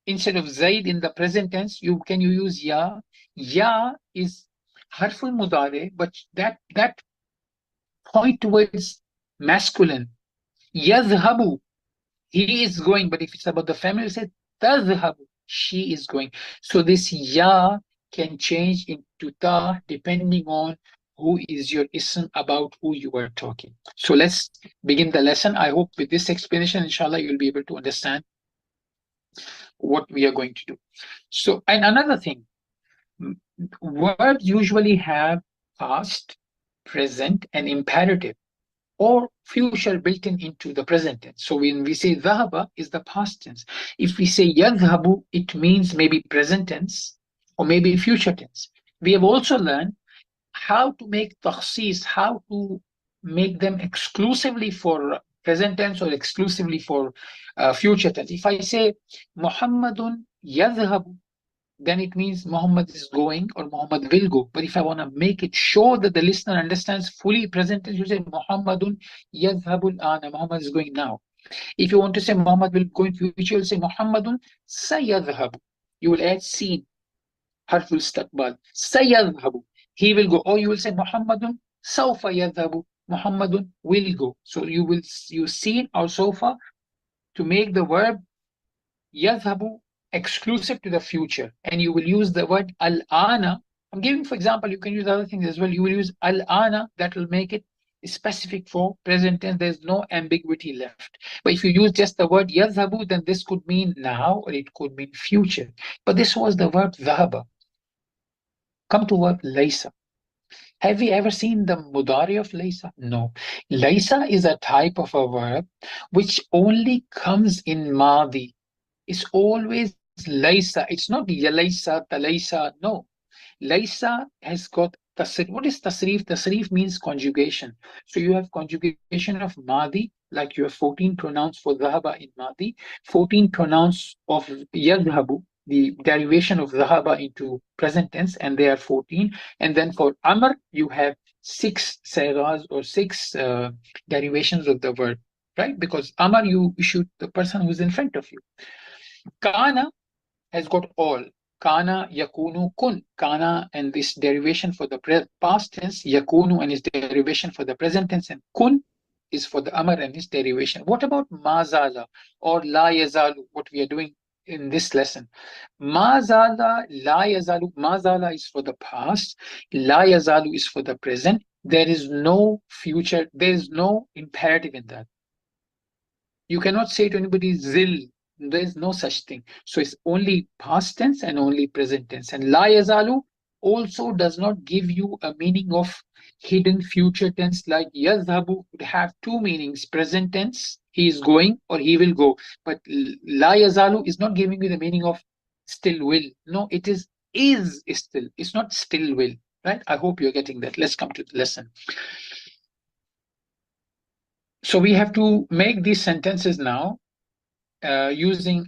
instead of Zaid in the present tense, you use ya. Ya is harful mudare, but that point towards masculine. Yazhabu, he is going, but if it's about the family, you say tazhabu, she is going. So this ya can change into ta depending on who is your ism, about who you are talking. So let's begin the lesson. I hope with this explanation, inshallah, you'll be able to understand what we are going to do. So, and another thing, words usually have past, present, and imperative or future built in into the present tense. So when we say dhahaba is the past tense. If we say yadhhabu, it means maybe present tense or maybe future tense. We have also learned how to make takhsis, how to make them exclusively for present tense or exclusively for future tense. If I say Muhammadun yadhhabu, then it means Muhammad is going or Muhammad will go. But if I want to make it sure that the listener understands fully present tense, you say Muhammadun yadhhabul ana, Muhammad is going now. If you want to say Muhammad will go in future, you'll say Muhammadun sayadhhabu. You will add seen, harful istiqbal, sayadhhabu. He will go. Or you will say Muhammadun sawfa yadhhabu. Muhammadun will go. So you will use seen or sawfa to make the verb yadhhabu exclusive to the future, and you will use the word al-ana. I'm giving, for example, you can use other things as well. You will use al-ana, that will make it specific for present tense. There's no ambiguity left. But if you use just the word yadhhabu, then this could mean now or it could mean future. But this was the verb dhahaba. Come to verb laysa. Have we ever seen the mudari of laysa? No. Laysa is a type of a verb which only comes in madi. It's always laysa. It's not yalaysa, talaysa. No. Laysa has got tasrif. What is tasrif? Tasrif means conjugation. So you have conjugation of madi, like you have 14 pronouns for dhahaba in madi, 14 pronouns of yadhabu, the derivation of dhahaba into present tense, and they are 14. And then for amr, you have 6 sayras or 6 derivations of the word, right? Because amr, you shoot the person who's in front of you. Kana has got all. Kana, yakunu, kun. Kana and this derivation for the past tense, yakunu and its derivation for the present tense, and kun is for the amr and its derivation. What about mazala or la yazalu, what we are doing in this lesson? Mazala, la yazalu. Mazala is for the past, la yazalu is for the present. There is no future, there is no imperative in that. You cannot say to anybody zil. There is no such thing. So it's only past tense and only present tense. And la yazalu also does not give you a meaning of hidden future tense, like yazhabu would have 2 meanings: present tense, he is going or he will go. But la yazalu is not giving you the meaning of still will. No, it is still. It's not still will. Right? I hope you're getting that. Let's come to the lesson. So we have to make these sentences now using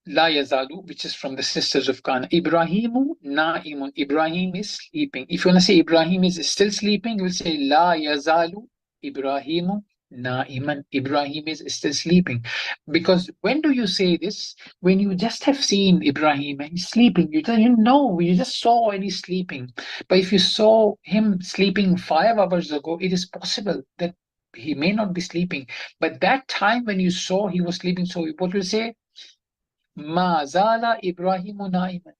La Yazalu, which is from the sisters of Kana. Ibrahimu na'imun. Ibrahim is sleeping. If you want to say Ibrahim is still sleeping, you will say La Yazalu Ibrahimu na'iman. Ibrahim is still sleeping. Because when do you say this? When you just have seen Ibrahim and he's sleeping. You know, you just saw and he's sleeping. But if you saw him sleeping 5 hours ago, it is possible that he may not be sleeping. But that time when you saw he was sleeping, so what will you say? Ma zala Ibrahimu na'iman.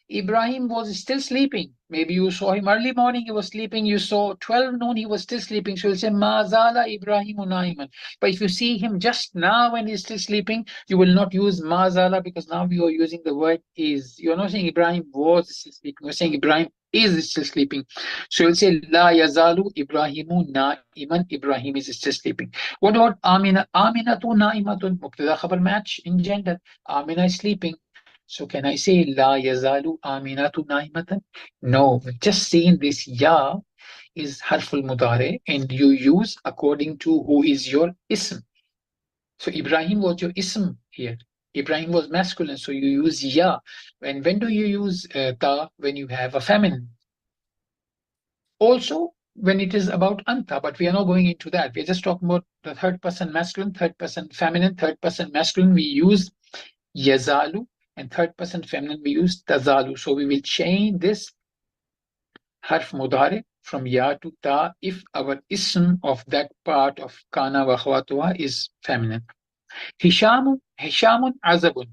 Ibrahim was still sleeping. Maybe you saw him early morning, he was sleeping. You saw 12 noon, he was still sleeping. So you'll say, Ma zala Ibrahimu na'iman. But if you see him just now when he's still sleeping, you will not use Ma zala, because now you are using the word is. You're not saying Ibrahim was still sleeping. You're saying Ibrahim is still sleeping. So you'll say, La yazalu Ibrahimu na'iman. Ibrahim is still sleeping. What about Amina? Aminatu na'imatun. Mubtada khabar match in gender. Amina is sleeping. So can I say La yazalu Aminatu naimatan? No, just saying this ya is harful mudare, and you use according to who is your ism. So Ibrahim was your ism here. Ibrahim was masculine, so you use ya. And when do you use ta? When you have a feminine. Also, when it is about anta, but we are not going into that. We're just talking about the third person masculine, third person feminine, third person masculine. We use yazalu, and third person feminine we use tazalu. So we will change this harf mudare from ya to ta if our ism of that part of kana wa khawatuha is feminine. Hishamun azabun.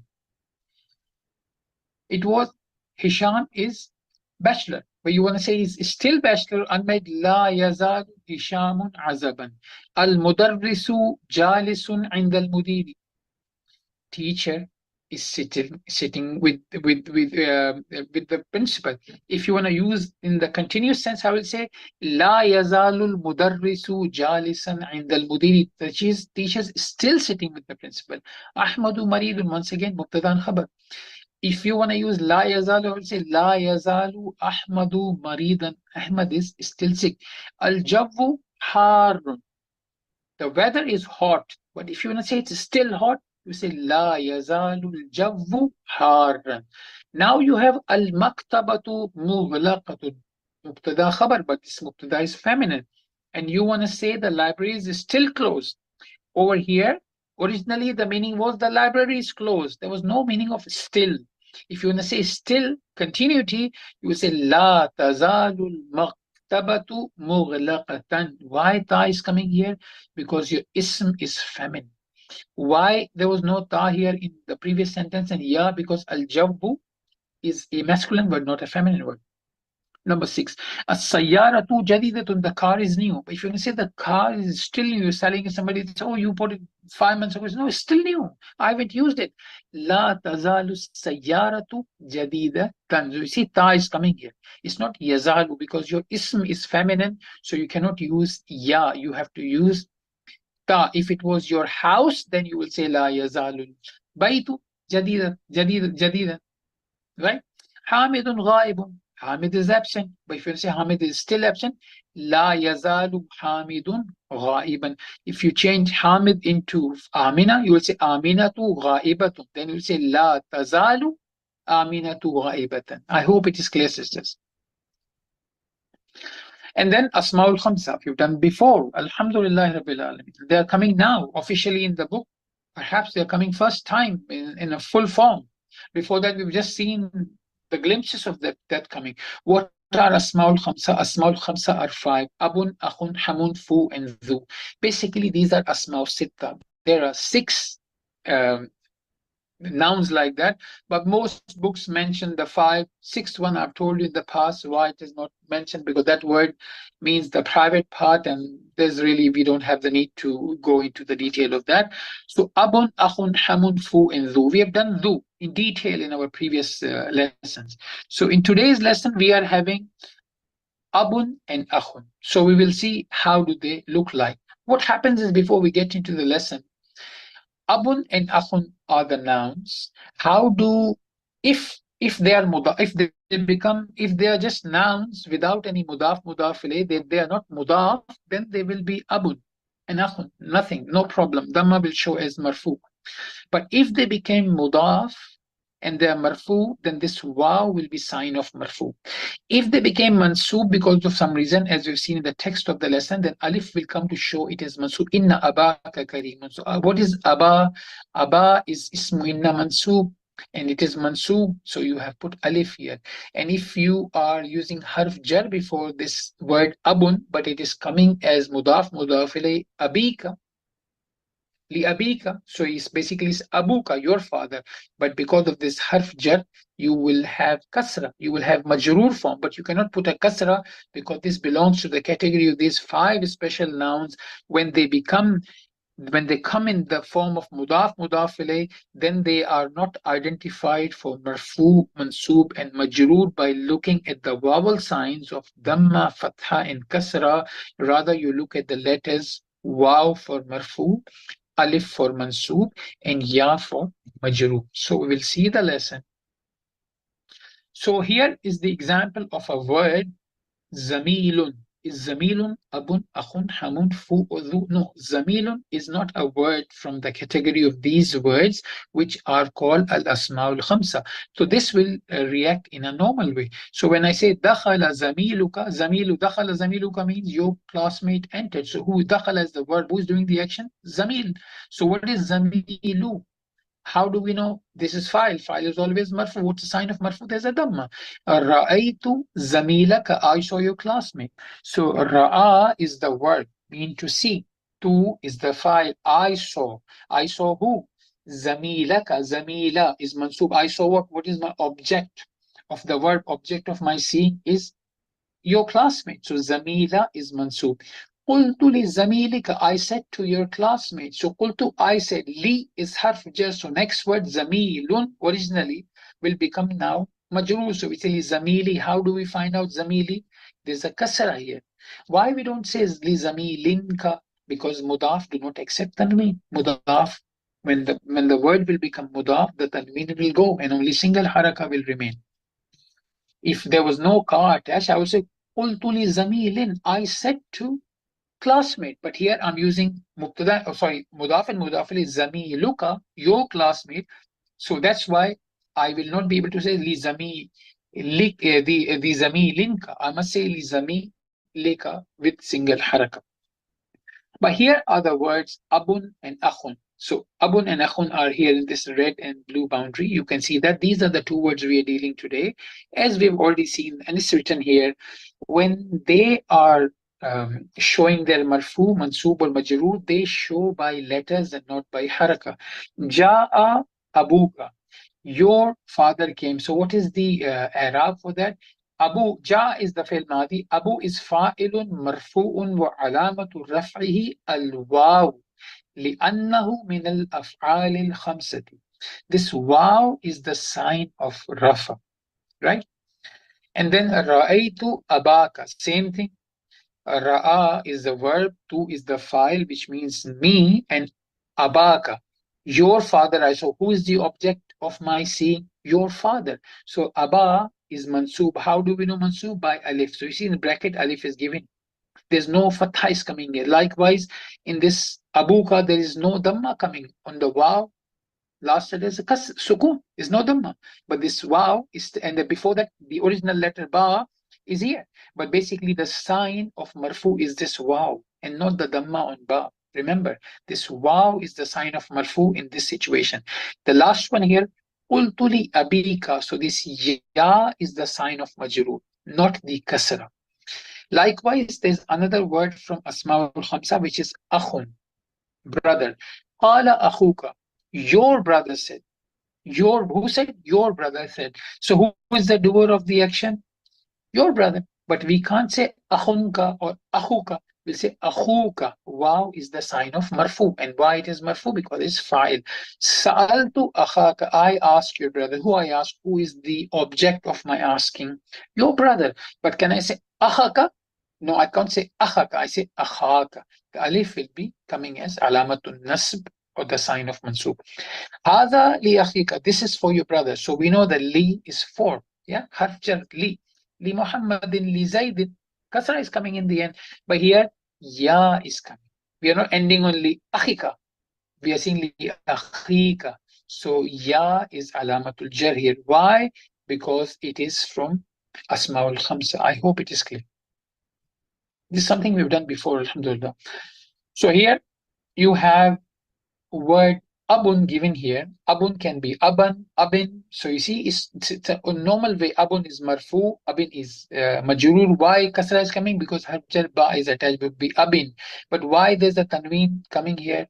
It was Hisham is bachelor. But you want to say he's still bachelor, unmarried. لا يزال هشام عزبا. المدرس جالس عند المدير. Teacher is sitting with the principal. If you want to use in the continuous sense, I will say لا يزال المدرس جالسا عند المدير. The teacher is still sitting with the principal. أحمد مريض, once again مبتدا خبر. If you want to use لا يزال, I will say لا يزال أحمد مريضا. Ahmad is still sick. الجو حار. The weather is hot, but if you want to say it's still hot, you say لا يزال الجو حارا. Now you have المكتبة مغلقة. مبتدا خبر, but this مبتدا is feminine. And you want to say the library is still closed. Over here, originally the meaning was the library is closed. There was no meaning of still. If you want to say still, continuity, you will say لا تزال المكتبة مغلقة. Why ta is coming here? Because your ism is feminine. Why there was no ta here in the previous sentence and ya? Because al-jawbu is a masculine word, not a feminine word. Number 6, as-sayyaratu jadidatun, the car is new. But if you want to say the car is still new, you're selling somebody, oh, you bought it 5 months ago. No, it's still new. I haven't used it. La tazalu sayyaratu jadidatan. So you see, ta is coming here. It's not yazalu because your ism is feminine, so you cannot use ya. You have to use ta. If it was your house, then you will say la yazalu. Baitu jadidan, right? Hamidun ghaibun. Hamid is absent. But if you say Hamid is still absent, La yazalu Hamidun ghaiban. If you change Hamid into Amina, you will say Aminatu ghaibatun. Then you will say La tazalu Aminatu ghaibatan. I hope it is clear, sisters. And then Asmaul Khamsa, you've done before. Alhamdulillah Rabbil Alameen. They are coming now officially in the book. Perhaps they are coming first time in a full form. Before that, we've just seen the glimpses of that coming. What are Asmaul Khamsa? Asmaul Khamsa are 5. Abun, Akhun, Hamun, Fu, and Dhu. Basically, these are Asmaul Sitta. There are 6 nouns like that, but most books mention the 5. 6th one I've told you in the past why it is not mentioned, because that word means the private part, and we don't have the need to go into the detail of that. So abun, akhun, hamun, fu, and dhu. We have done dhu in detail in our previous lessons. So in today's lesson we are having abun and akhun. So we will see how do they look like. What happens is, before we get into the lesson, Abun and akhun are the nouns. How do, if they are mudaf, if they are just nouns without any mudaf ilayh, they are not mudaf, then they will be abun and akhun, nothing, no problem. Dhamma will show as marfu. But if they became mudaf and they are marfu, then this waw will be sign of marfu. If they became mansub because of some reason, as we've seen in the text of the lesson, then alif will come to show it is mansub. Inna abaka kareemun. So what is aba? Aba is ismu inna mansub, and it is mansub, so you have put alif here. And if you are using harf jar before this word abun, but it is coming as mudaf ilay abika, li abika, so it's basically abuka, your father. But because of this harf jar, you will have kasra, you will have majroor form, but you cannot put a kasra because this belongs to the category of these 5 special nouns. When they come in the form of mudaf ilay, then they are not identified for marfu, mansub, and majroor by looking at the vowel signs of dhamma, fatha, and kasra. Rather, you look at the letters waw for marfu, alif for mansub, and ya for majroor. So we will see the lesson. So here is the example of a word, zamilun. Is zamilun abun, akhun, hamun, fu, or dhu? No, zamilun is not a word from the category of these words which are called al-asma'ul khamsa. So this will react in a normal way. So when I say dakhala zamiluka, dakhala zamiluka means your classmate entered. So who dakhala is the verb, who is doing the action? Zamil. So what is zamilu? How do we know this is file? File is always marfu. What's the sign of marfu? There's a dhamma. Ra'aytu zamilaka, I saw your classmate. So ra'a is the word, mean to see. Tu is the file, I saw. I saw who? Zamilaka, zamila is mansub. I saw what is my object of the verb? Object of my seeing is your classmate. So zamila is mansub. Qultu li zamilika, I said to your classmate. So qultu, I said. Li is harf jar. So next word zamilun originally will become now majroor. So we say li zamili. How do we find out zamili? There's a kasra here. Why we don't say li zamilinka? Because mudaf do not accept tanween. Mudaf, when the word will become mudaf, the tanween will go and only single haraka will remain. If there was no car attached, I would say qultu li zamilin, I said to classmate. But here I'm using mubtada, mudaf and mudaf is zamiluka, your classmate. So that's why I will not be able to say li zami the zamilinka. I must say li zamilika with single haraka. But here are the words abun and akhun. So abun and akhun are here in this red and blue boundary. You can see that these are the two words we are dealing today. As we've already seen, and it's written here, when they are showing their marfu, mansub or majroor, they show by letters and not by haraka. Ja'a abuka, your father came. So what is the i'rab for that? Abu, ja is the fi'l madi. Abu is fa'ilun marfu'un wa alamatu raf'ihi al-waw li'annahu min al-af'al al-khamsati. This waw is the sign of rafa, right? And then ra'aytu abaka, same thing. Ra'a is the verb, tu is the file, which means me, and abaka, your father. I saw. Who is the object of my seeing? Your father. So aba is mansub. How do we know mansub? By alif. So you see in the bracket, alif is given. There's no fatha is coming here. Likewise, in this abuka, there is no dhamma coming. On the waw, last letter is a sukun, is no dhamma. But this waw is, and before that, the original letter ba is here. But basically, the sign of marfu is this waw and not the dhamma on ba. Remember, this waw is the sign of marfu in this situation. The last one here, ultuli abika. So this ya is the sign of majrur, not the kasra. Likewise, there's another word from Asma'ul Khamsa, which is akhun, brother. Qala akhuka, your brother said. Who said? Your brother said. So who is the doer of the action? Your brother. But we can't say akhunka or akhuka. We'll say akhuka. Wow is the sign of marfu. And why it is marfu? Because it's fa'il. Sa'altu akhaka. I ask your brother. Who I ask? Who is the object of my asking? Your brother. But can I say akhaka? No, I can't say akhaka. I say akhaka. The alif will be coming as alamatun nasb, or the sign of mansub. Hada li akhika. This is for your brother. So we know that li is for. Yeah, harf jar li. Li Muhammadin li Zaidin. Kasra is coming in the end. But here, ya is coming. We are not ending on li akhika. We are saying li akhika. So ya is alamatul jar here. Why? Because it is from Asma'ul Khamsa. I hope it is clear. This is something we've done before, alhamdulillah. So here you have word abun given here. Abun can be aban, abin. So you see, it's a normal way. Abun is marfu, abin is majrur. Why kasra is coming? Because harf ba is attached with be abin. But why there's a tanween coming here?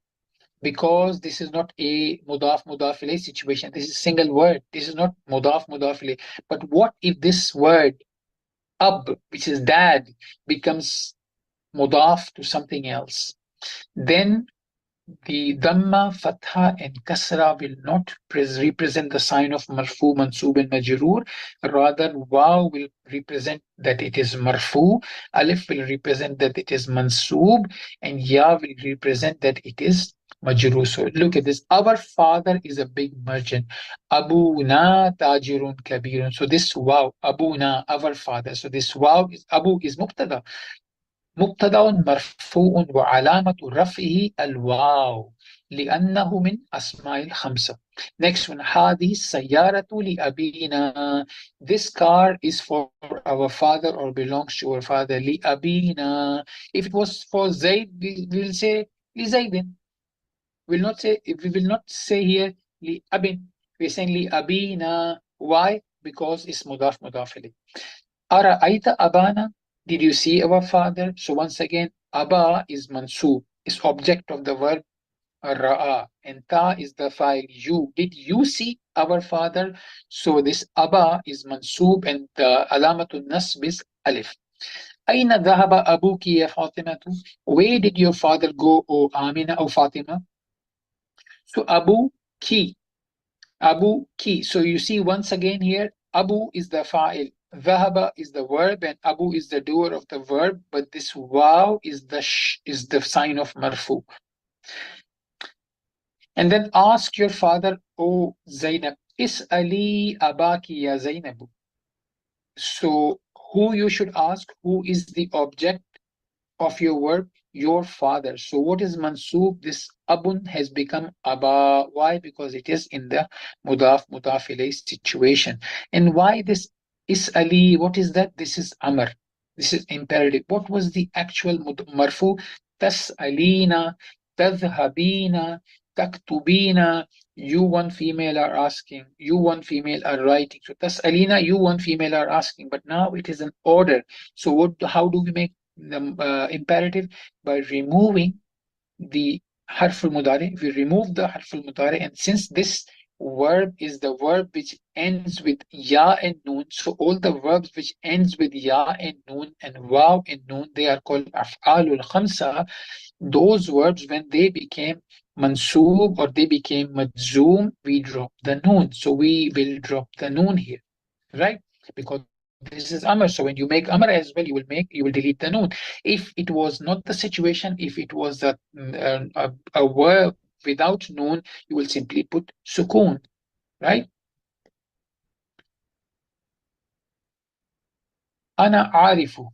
Because this is not a mudaf ilayh situation. This is single word. This is not mudaf ilayh. But what if this word ab, which is dad, becomes mudaf to something else? Then the dhamma, fatha, and kasra will not represent the sign of marfu, mansub, and majroor. Rather, waw will represent that it is marfu, alif will represent that it is mansub, and ya will represent that it is majroor. So look at this. Our father is a big merchant. Abuna tajirun kabirun. So this waw, abuna, our father. So this waw is abu is mubtada. مبتدأ مرفوع وعلامة رفعه الواو لأنه من أسماء الخمسة. Next one, هذه السيارة لأبينا. This car is for our father or belongs to our father. لأبينا. If it was for Zaid, we will say لزيد. We will not say here لأبin. We're saying لأبينا. Why? Because it's مضاف إليه. Ara'aita abana, did you see our father? So once again, aba is mansub, is object of the verb ra'a, and ta is the fa'il you. Did you see our father? So this aba is mansoob and the alamatul nasb is alif. أين ذهب أبوك يا فاطمة? Where did your father go, O Amina or Fatima? So Abu ki. So you see once again here, Abu is the fa'il, Dhahaba is the verb, and Abu is the doer of the verb, but this waw is the sign of marfu. And then ask your father, O Zainab, Is'ali abaki ya Zainabu. So who you should ask, who is the object of your verb, your father. So what is mansoob? This abun has become aba. Why? Because it is in the mudaf ilayh situation. And why this is ali? What is that? This is amr. This is imperative. What was the actual marfu? Tas'alina, tadhhabina, taktubina. You one female are asking, you one female are writing. So tas'alina, you one female are asking, but now it is an order. So how do we make the imperative? By removing the harf al-mudari. We remove the harf al-mudari, and since this verb is the verb which ends with ya and noon, so all the verbs which ends with ya and noon and waw and noon, they are called af'alul khamsa. Those verbs, when they became mansoob or they became majzoom, we drop the noon. So we will drop the noon here, right? Because this is amr. So when you make amr as well, you will delete the noon. If it was not the situation, if it was a verb without noon, you will simply put sukoon, right? Ana arifu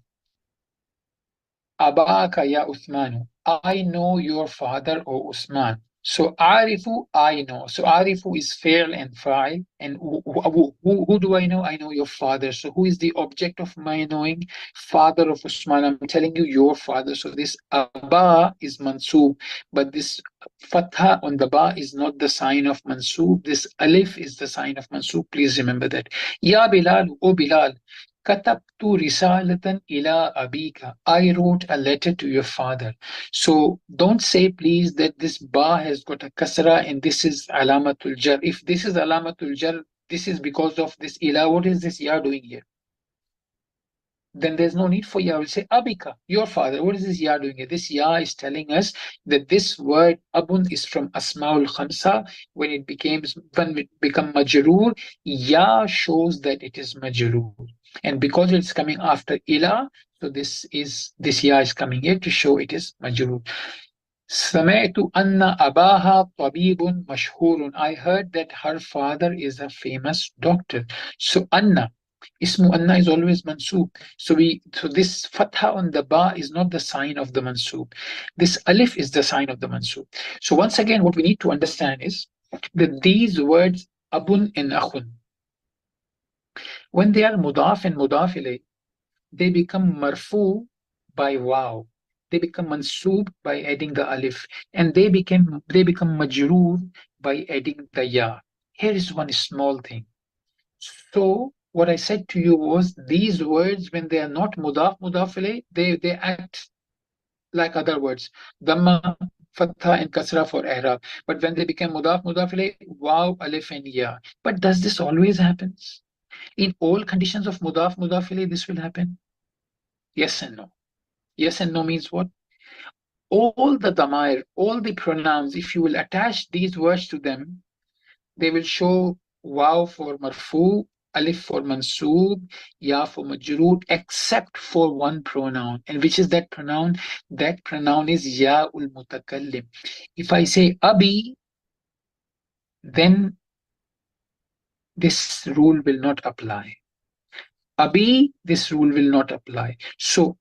abaka ya Uthmanu. I know your father, O Usman. So arifu, I know. So arifu is fi'l and fa'il. And who do I know? I know your father. So who is the object of my knowing? Father of Usman. I'm telling you, your father. So this aba is mansoob, but this fatha on the ba is not the sign of mansoob. This alif is the sign of mansoob. Please remember that. Ya Bilal, O Bilal. Katabtu risalatan ila abika. I wrote a letter to your father. So don't say please that this ba has got a kasra and this is alamatul jar. If this is alamatul jar, this is because of this ila. What is this ya doing here? Then there's no need for ya. We'll say abika, your father. What is this ya doing here? This ya is telling us that this word abun is from asmaul khamsa. When it become majroor, ya shows that it is majroor. And because it's coming after ila, so this ya is coming here to show it is majroor. سمعت أن أباها طبيب مشهور. I heard that her father is a famous doctor. So Anna, Ismu Anna is always mansoob. So this fatha on the ba is not the sign of the mansoob. This alif is the sign of the mansoob. So once again, what we need to understand is that these words abun and akhun, when they are mudaf and mudaf ilayh, they become marfu by waw. They become mansoob by adding the alif, and they become majroor by adding the ya. Here is one small thing. So what I said to you was these words, when they are not mudaf ilayh, they act like other words. Dhamma, fatha, and kasra for i'rab. But when they become mudaf ilayh, waw, alif, and ya. But does this always happen? In all conditions of mudaf ilayh, this will happen? Yes and no. Yes and no means what? All the damair, all the pronouns, if you will attach these words to them, they will show waw for marfu, alif for mansoob, ya for majroor, except for one pronoun. And which is that pronoun? That pronoun is ya ul mutakallim. If I say abi, then this rule will not apply. Abi, this rule will not apply. So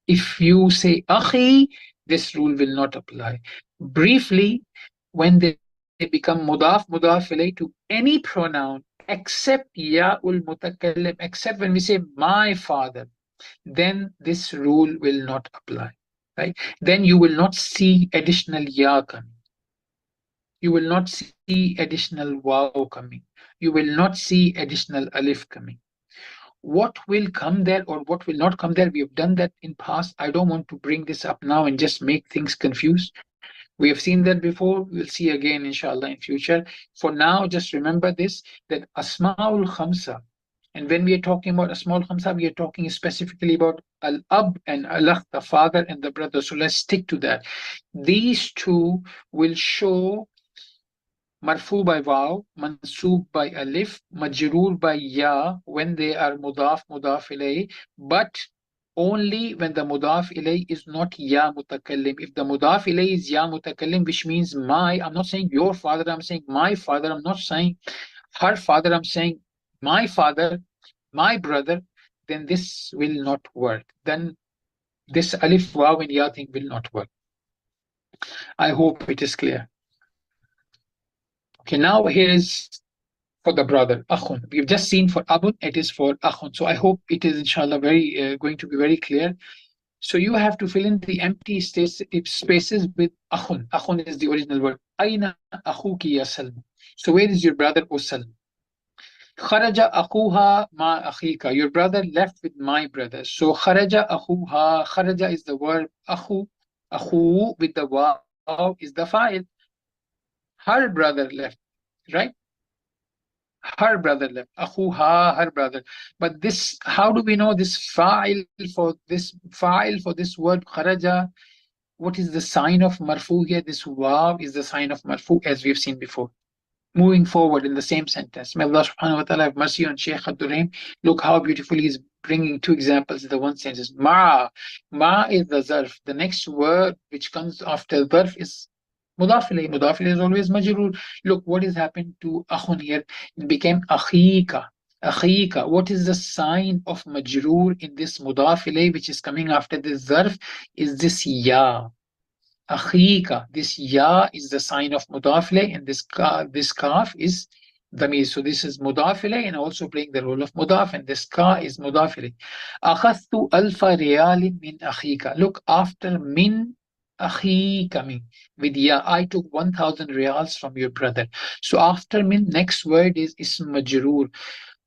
if you say akhi, this rule will not apply. Briefly, when they become mudaf ilayh to any pronoun except ya'ul mutakallim, except when we say my father, then this rule will not apply. Right? Then you will not see additional ya coming. You will not see additional waw coming. You will not see additional alif coming. What will come there or what will not come there, we have done that in past. I don't want to bring this up now and just make things confused. We have seen that before. We'll see again, inshallah, in future. For now, just remember this, that Asma'ul Khamsa. And when we are talking about Asma'ul Khamsa, we are talking specifically about Al-Ab and Al-Akh, the father and the brother. So let's stick to that. These two will show marfu by waw, mansoob by alif, majroor by ya when they are mudaf, mudaf ilayh, but only when the mudaf ilayh is not ya mutakallim. If the mudaf ilayh is ya mutakallim, which means my, I'm not saying your father, I'm saying my father, I'm not saying her father, I'm saying my father, my brother, then this will not work. Then this alif, waw, and ya thing will not work. I hope it is clear. Okay, now here is for the brother, akhun. We've just seen for abun, it is for akhun. So I hope it is inshallah very going to be very clear. So you have to fill in the empty spaces with akhun. Akhun is the original word. Aina akhuki ya Salma. So where is your brother, O Salma? Kharaja akhuha ma akhika. Your brother left with my brother. So kharaja akhuha. Kharaja is the verb. Akhu with the waw is the fa'il. Her brother left, right? Her brother left. Akhuha, her brother. But this, how do we know this fa'il for this word kharaja? What is the sign of marfu here? This waw is the sign of marfu, as we've seen before. Moving forward in the same sentence. May Allah subhanahu wa ta'ala have mercy on Shaykh Abdul Rahim. Look how beautifully he's bringing two examples in the one sentence. Ma. Ma is the zarf. The next word which comes after zarf is mudaf ilayh. Mudaf ilayh is always majroor. Look what has happened to akhun here. It became akhika. Akhika. What is the sign of majroor in this mudaf ilayh which is coming after this zarf? Is this ya. Akhika. This ya is the sign of mudaf ilayh, and this kaf is damir. So this is mudaf ilayh and also playing the role of mudaf, and this ka is mudaf ilayh. Akhadtu alfa riyalin min akhika. Look, after min akhika, min with ya, I took 1,000 riyals from your brother. So after min, next word is ism majroor.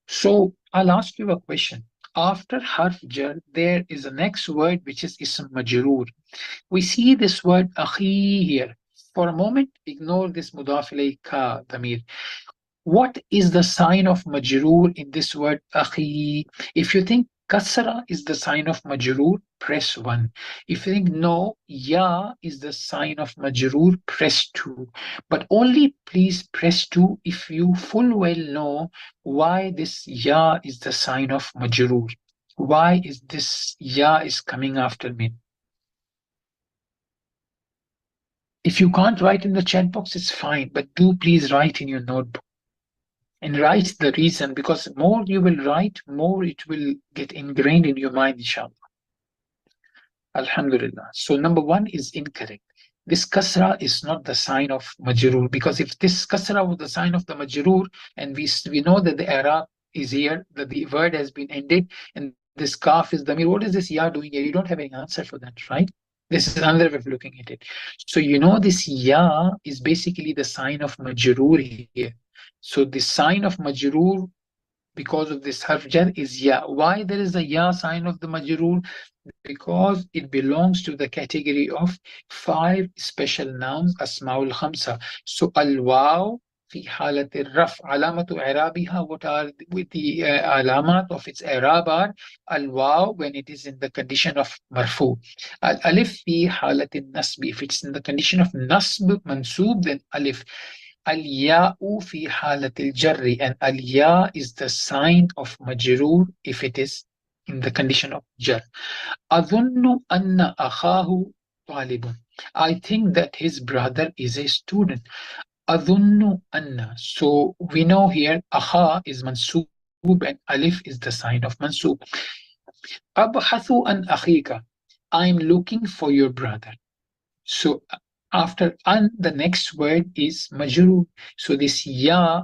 So I'll ask you a question. After harf jar, there is a next word which is ism majroor. We see this word akhi here. For a moment, ignore this mudaf ilayh ka damir. What is the sign of majroor in this word akhi? If you think kasra is the sign of majroor, press 1. If you think no, ya is the sign of majroor, press 2. But only please press 2 if you full well know why this ya is the sign of majroor. Why is this ya is coming after me? If you can't write in the chat box, it's fine, but do please write in your notebook. And write the reason, because more you will write, more it will get ingrained in your mind, inshallah. Alhamdulillah. So number 1 is incorrect. This kasra is not the sign of majroor, because if this kasra was the sign of the majroor, and we know that the i'rab is here, that the word has been ended, and this kaf is damir, what is this ya doing here? You don't have any answer for that, right? This is another way of looking at it. So you know this ya is basically the sign of majroor here. So the sign of majroor because of this harf jar is ya. Why there is a ya sign of the majroor? Because it belongs to the category of 5 special nouns, asmaul khamsa. So al-waw fi halat al-raf, alamatu i'rabiha, what are with the alamat of its i'rab are al-waw when it is in the condition of marfu. Al-alif fi halat al-nasb, if it's in the condition of nasb, mansoob, then alif. Al-ya'u fi halat al-jarri, and al-ya is the sign of majroor if it is in the condition of jar. أظن أن أخاه طالب. I think that his brother is a student. أظن أن. So we know here أخا is mansoob and alif is the sign of mansoob. أبحث عن أخيك. I'm looking for your brother. So after an, the next word is majroor. So this ya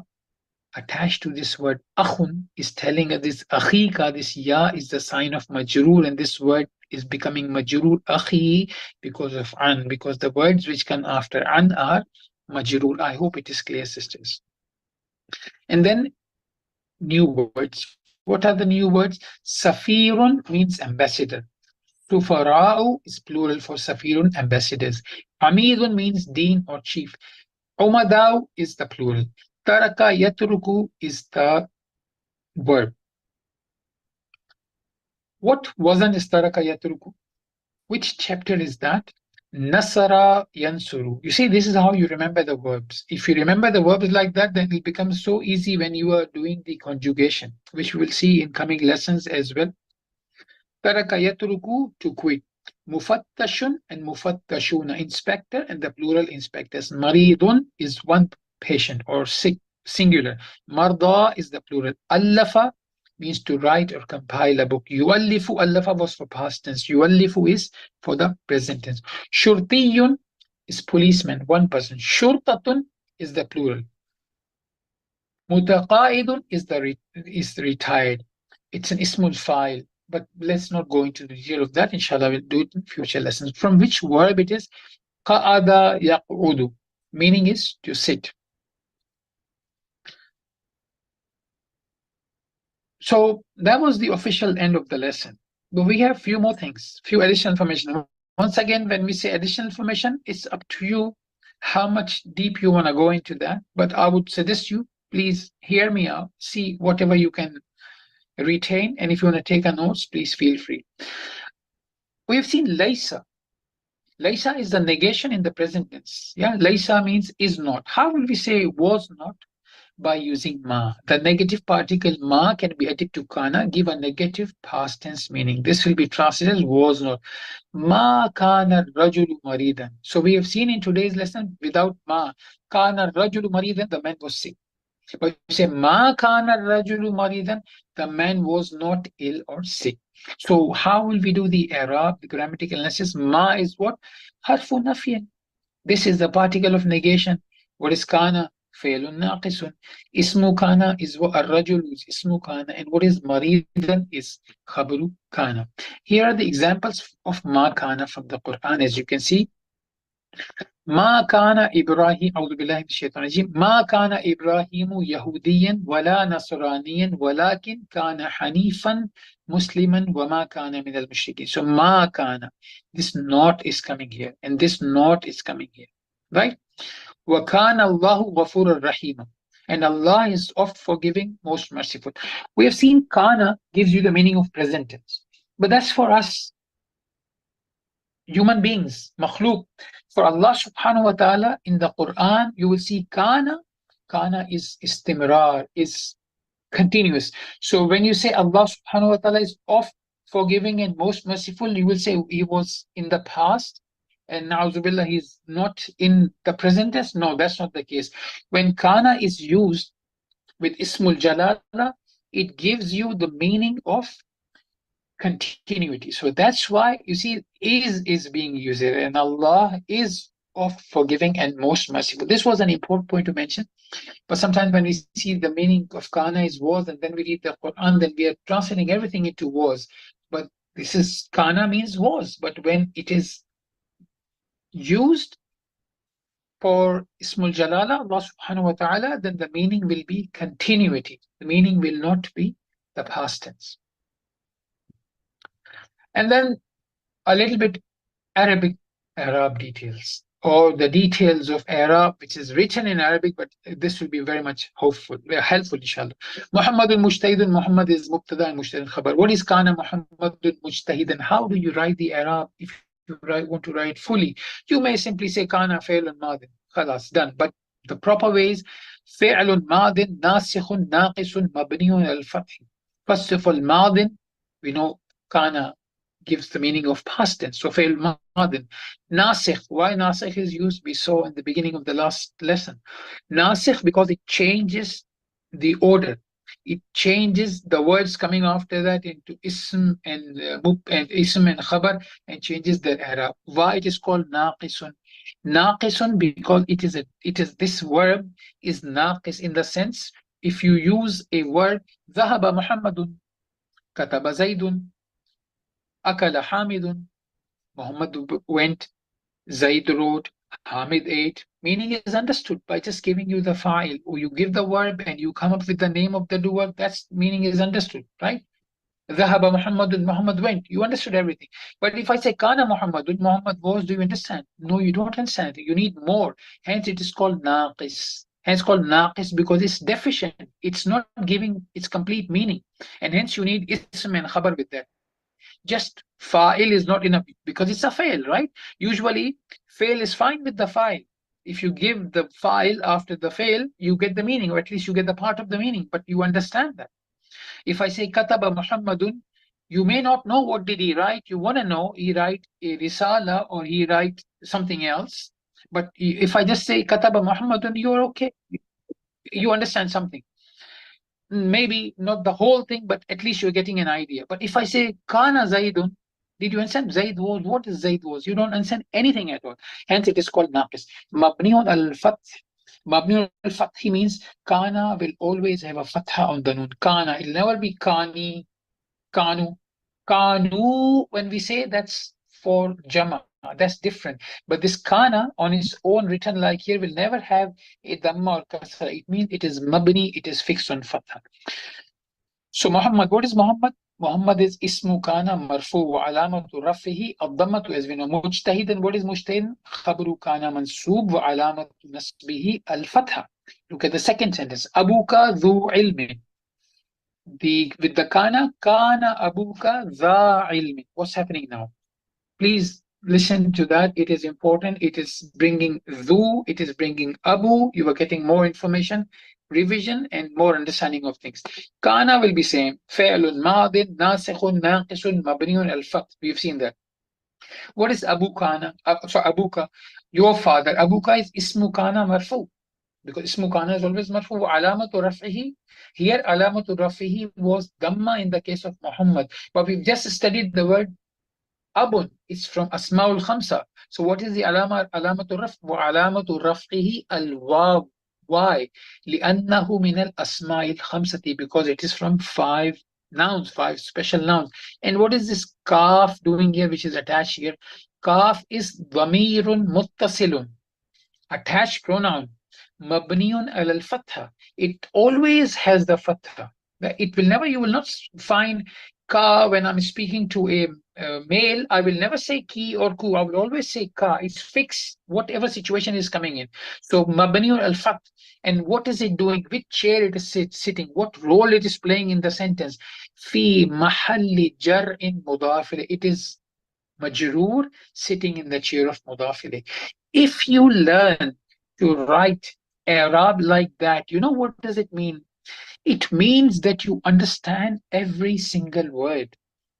attached to this word akhun is telling us this akhika, this ya is the sign of majroor, and this word is becoming majroor akhi because of an, because the words which come after an are majroor. I hope it is clear, sisters. And then new words. What are the new words? Safirun means ambassador. Sufara'u is plural for safirun, ambassadors. Amidun means dean or chief. Umadau is the plural. Taraka yatruku is the verb. What wasn't is taraka yatruku? Which chapter is that? Nasara yansuru. You see, this is how you remember the verbs. If you remember the verbs like that, then it becomes so easy when you are doing the conjugation, which we will see in coming lessons as well. Taraka yatruku, to quit. Mufattashun and mufattashuna, inspector and the plural inspectors. Maridun is one patient or sick, singular. Marda is the plural. Allafa means to write or compile a book. Yuallifu, allafa was for past tense. Yuallifu is for the present tense. Shurtiyun is policeman, one person. Shurtatun is the plural. Mutaqaidun is retired. It's an ismul file, but let's not go into the detail of that. Inshallah, we'll do it in future lessons. From which verb it is? Qa'ada yaq'udu. Meaning is to sit. So that was the official end of the lesson. But we have few more things, few additional information. Once again, when we say additional information, it's up to you how much deep you want to go into that. But I would suggest you, please hear me out, see whatever you can retain, and if you want to take a notes, please feel free. We have seen laysa. Laysa is the negation in the present tense. Yeah, laysa means is not. How will we say was not? By using ma. The negative particle ma can be added to kana, give a negative past tense meaning. This will be translated as was not. Ma kana rajulu maridan. So we have seen in today's lesson, without ma, kana rajulu maridan, the man was sick. But you say ma kana rajulu maridan, the man was not ill or sick. So how will we do the i'rab, the grammatical analysis? Ma is what? Harfu nafyin. This is the particle of negation. What is kana? Failun naqisun. Ismu kana is what ar-rajul is ismu kana, and what is maridan is khabru kana. Here are the examples of ma kana from the Quran. As you can see, ما كان إبراهيم أعوذ بالله من الشيطان الرجيم ما كان إبراهيم يهوديا ولا نصرانيا ولكن كان حنيفا مسلما وما كان من المشركين. So ما كان, this not is coming here and this not is coming here, right? وكان الله غفورا رحيما, and Allah is oft forgiving, most merciful. We have seen kana gives you the meaning of present tense, but that's for us human beings, makhluk. For Allah subhanahu wa ta'ala, in the Quran, you will see kana is istimrar, is continuous. So when you say Allah subhanahu wa ta'ala is oft forgiving and most merciful, you will say he was in the past, and na'uzubillah, he's not in the present tense. No, that's not the case. When kana is used with ismul jalala, it gives you the meaning of continuity. So that's why you see is being used here, and Allah is of forgiving and most merciful. This was an important point to mention. But sometimes when we see the meaning of kana is was, and then we read the Quran, then we are translating everything into was. But this is kana means was. But when it is used for Ismul Jalala, Allah subhanahu wa ta'ala, then the meaning will be continuity. The meaning will not be the past tense. And then a little bit Arab details, or the details of Arab, which is written in Arabic, but this will be very much helpful, inshallah. Muhammadun Mujtahidun, Muhammad is Mubtada and Mujtahid Khabar. What is Kana Muhammadun Mujtahidan? How do you write the Arab if you want to write fully? You may simply say Kana Failun Madin, Khalas, done. But the proper way is Fa'alun Madin, Nasikhun, Naqisun, Mabniun al-Fath. First of all, Madin, we know Kana gives the meaning of past tense. So fail madin. Nasikh, why nasikh is used, we saw in the beginning of the last lesson. Nasikh because it changes the order. It changes the words coming after that into ism and ism and khabar, and changes their i'rab. Why it is called naqisun? Naqisun because it is this verb is naqis in the sense, if you use a word, ذهب محمد, كتب زيد, Akala Hamidun, Muhammad went, Zaid wrote, Hamid ate. Meaning is understood by just giving you the file, or you give the verb and you come up with the name of the doer. That's meaning is understood, right? ذهب محمد, Muhammad went. You understood everything. But if I say Kana Muhammadun, Muhammad was, do you understand? No, you don't understand. You need more. Hence it is called Naqis. Hence called Naqis because it's deficient. It's not giving its complete meaning. And hence you need ism and khabar with that. Just fa'il is not enough because it's a fail, right? Usually fail is fine with the file. If you give the file after the fail, you get the meaning, or at least you get the part of the meaning, but you understand that. If I say Kataba Muhammadun, you may not know what did he write. You want to know he write a risala or he write something else. But if I just say Kataba Muhammadun, you're okay. You understand something. Maybe not the whole thing, but at least you're getting an idea. But if I say Kana Zaidun, did you understand Zaid was? What is Zaid was? You don't understand anything at all. Hence it is called Naqis. Mabniun al-Fath. Mabniun al-Fath means Kana will always have a Fatha on the Nun. Kana, it'll never be Kani, Kanu. Kanu, when we say that's for Jama, that's different. But this Kana on its own written like here will never have a Dhamma or Kasra. It means it is Mabni, it is fixed on Fatha. So Muhammad, what is Muhammad? Muhammad is Ismu Kana Marfu wa alamatu rafihi ad-dhammatu, as we know. Mujtahid, and what is Mujtahid? Khabru Kana Mansub wa alamatu nasbihi al-Fatha. Look at the second sentence. Abuka dhu ilmin. With the kana abuka dha ilmin. What's happening now? Please listen to that. It is important. It is bringing dhu, it is bringing abu. You are getting more information, revision, and more understanding of things. Kana will be same. Fa'lun madin, nasikhun, naqisun, mabniun al-fath. We've seen that. What is abu kana? Abuka, your father. Abuka is ismu kana marfu, because ismu kana is always marfu. Alamatu raf'ihi, here alamatu raf'ihi was dhamma in the case of Muhammad, but we've just studied the word abun. It's from asmaul khamsa. So what is the alamatu raf? Wa alamatu raf'ihi al-waw. Why? لأنه من الأسماء الخمسة, because it is from 5 nouns, 5 special nouns. And what is this kaf doing here, which is attached here? Kaf is dhamirun muttasilun, attached pronoun, mabniun al fatha. It always has the fatha. It will never, you will not find ka when I'm speaking to a male. I will never say ki or ku. I will always say ka. It's fixed, whatever situation is coming in. So mabniun al fath. And what is it doing? Which chair it is sitting? What role it is playing in the sentence? Fi mahalli jar in mudaf. It is majroor, sitting in the chair of mudaf. If you learn to write Arab like that, you know what does it mean? It means that you understand every single word.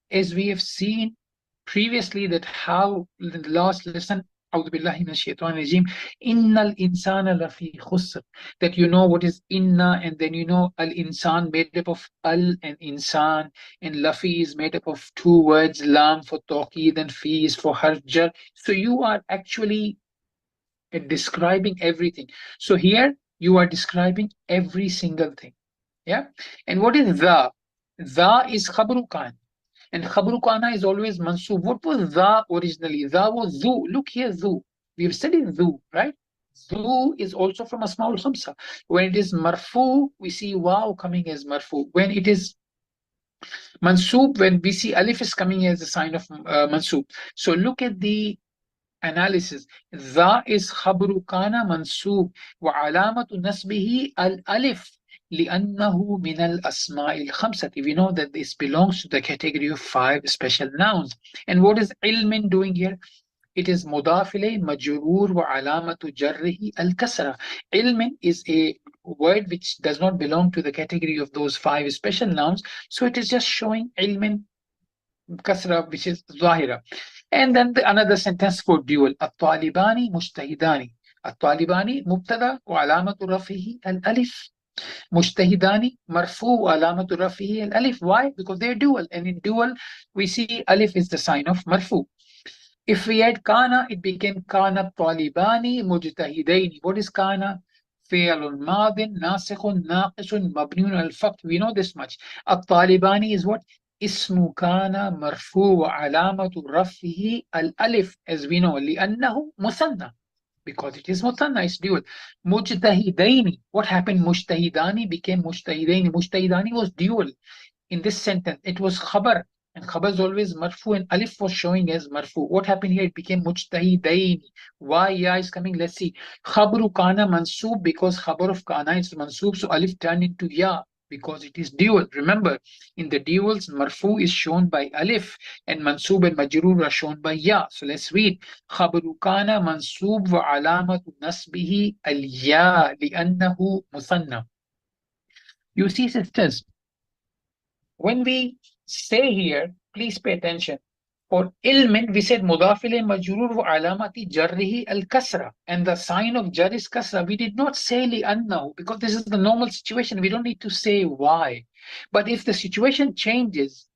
As we have seen previously, that how in the last lesson, أعوذ بالله من الشيطان الرجيم, إن الإنسان لفي خسر, that you know what is inna, and then you know al-insan made up of al and insan, and lafi is made up of 2 words, lam for tawqid and fi is for harf jar. So you are actually describing everything. So here you are describing every single thing. Yeah. And what is the? The is khabru kan. And khabru kana is always mansub. What was the originally? The was zu. Look here, zu. We've studied zu, right? Zu is also from Asmaul Khamsa. When it is marfu, we see wow coming as marfu. When it is mansub, when we see alif is coming as a sign of mansub. So look at the analysis. The is khabru kana mansub wa alamatu nasbihi al alif لأنه من الأسماء الخمسة. We know that this belongs to the category of 5 special nouns. And what is ilmin doing here? It is مضاف إليه مجرور وعلامة جره الكسرة. Ilmin is a word which does not belong to the category of those 5 special nouns. So it is just showing ilmin kasra, which is zahira. And then another sentence for dual. الطالبان مجتهدان. الطالبان مبتدا وعلامة رفعه الألف. Mujtahidani marfu alamatu rafihi al alif. Why? Because they're dual, and in dual we see alif is the sign of marfu. If we add kana, it became kana talibani mujtahidaini. What is kana? Fi'lun madin nasikhun naqisun mabniun al fath. We know this much. At-talibani is what? Ismu kana marfu wa alamatu rafihi al alif, as we know, li'annahu musanna, because it is muthanna, it's dual. Mujtahidaini. What happened? Mujtahidani became mujtahidaini. Mujtahidani was dual. in this sentence, it was khabar, and khabar is always marfu, and alif was showing as marfu. What happened here? It became mujtahidain. Why ya is coming? Let's see. Khabru kana mansub, because khabar of kana is mansub, so alif turned into ya because it is dual. Remember, in the duals, marfu is shown by alif, and mansub and majrur are shown by ya. So let's read. Khabru kana mansub wa alamatu nasbihi al ya li'annahu musanna. You see, sisters, when we say here, please pay attention. For ilmin, we said mudafile majrur wa alamati jarrihi al kasra, and the sign of jar is kasra. We did not say li annahu because this is the normal situation. We don't need to say why. But if the situation changes,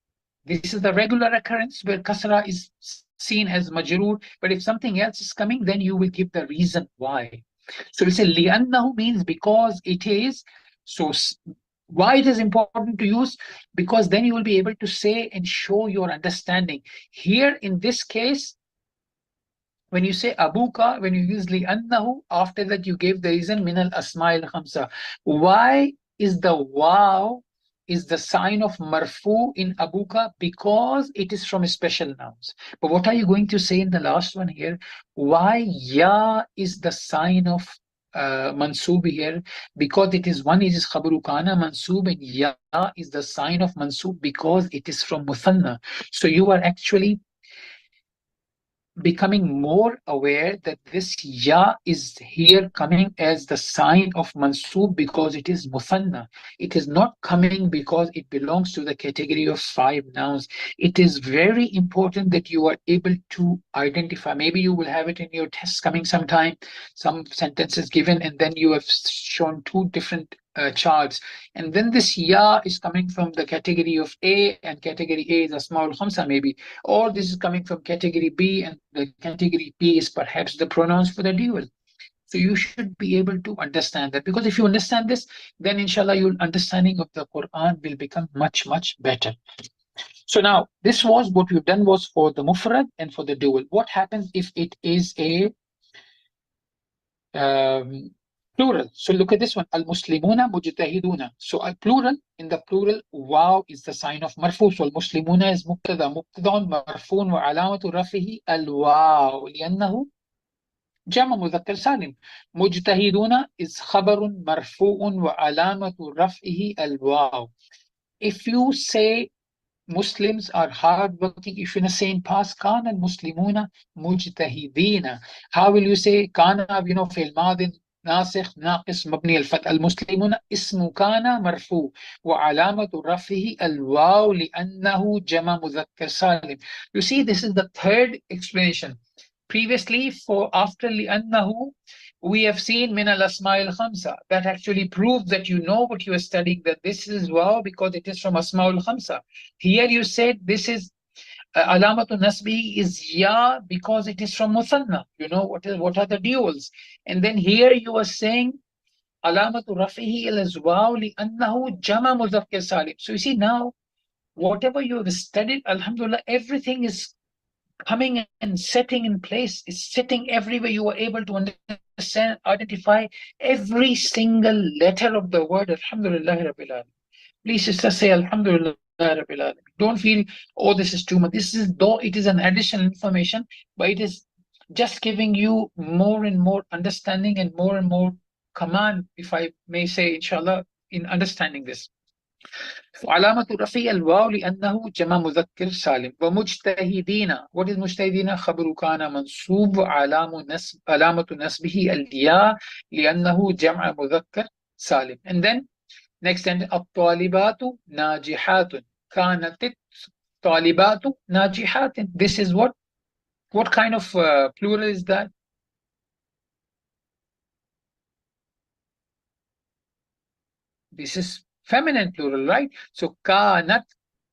this is the regular occurrence where kasra is seen as majrur. But if something else is coming, then you will give the reason why. So we say li annahu means because it is. So why it is important to use? Because then you will be able to say and show your understanding. Here in this case, when you say abuka, when you use li'annahu, after that you gave the reason min al asma'il khamsa. Why is the wow is the sign of marfu in abuka? Because it is from special nouns. But what are you going to say in the last one here? Why ya is the sign of mansub here? Because it is one, it is khabru kana mansub, and ya is the sign of mansub because it is from muthanna. So you are actually becoming more aware that this ya is here coming as the sign of mansub because it is muthanna. It is not coming because it belongs to the category of five nouns. It is very important that you are able to identify. Maybe you will have it in your test coming sometime, some sentences given, and then you have shown two different charts. And then this ya is coming from the category of A, and category A is Asmaul Khamsa maybe, or this is coming from category B, and the category B is perhaps the pronouns for the dual. So you should be able to understand that, because if you understand this, then inshallah your understanding of the Quran will become much, much better. So now this was what we've done was for the mufrad and for the dual. What happens if it is a plural? So look at this one, al-muslimuna mujtahiduna. So a plural, in the plural, wow is the sign of marfu. So al-muslimuna is mubtada'un marfu'un wa alamatu rafihi al-wow li'annahu جمع مذكر سالم. مجتهدون is خبر مرفوع وعلامة رفعه الواو. If you say Muslims are hardworking, if you're saying past كان المسلمون مجتهدين, how will you say كان في الماضي ناسخ ناقص مبني الفتح. المسلمون اسم كان مرفوع وعلامة رفعه الواو لأنه جمع مذكر سالم. You see, this is the third explanation. Previously, for after li'annahu, we have seen min al asma'il khamsa. That actually proves that you know what you are studying, that this is wow because it is from asma'ul khamsa. Here you said this is alamatu nasbi is ya because it is from muthanna. You know what are the duals. And then here you are saying alamatu rafihi is wow li'annahu jama muzakkir salim. So you see now, whatever you have studied, alhamdulillah, everything is coming and setting in place, is sitting everywhere. You are able to understand, identify every single letter of the word. Alhamdulillah Rabbil Alamin. Please, sister, say Alhamdulillah Rabbil Alamin. Don't feel, oh, this is too much. This is, though it is an additional information, but it is just giving you more and more understanding and more command, if I may say, inshallah, in understanding this. وعلامة رفع الواو لأنه جمع مذكر سالم. ومجتهدين, what is مجتهدين؟ خبر كان منصوب علامة نسبه الياء لأنه جمع مذكر سالم. And then next sentence, الطالبات ناجحات. كانت الطالبات ناجحات. This is what kind of plural is that? This is feminine plural, right? So kanat,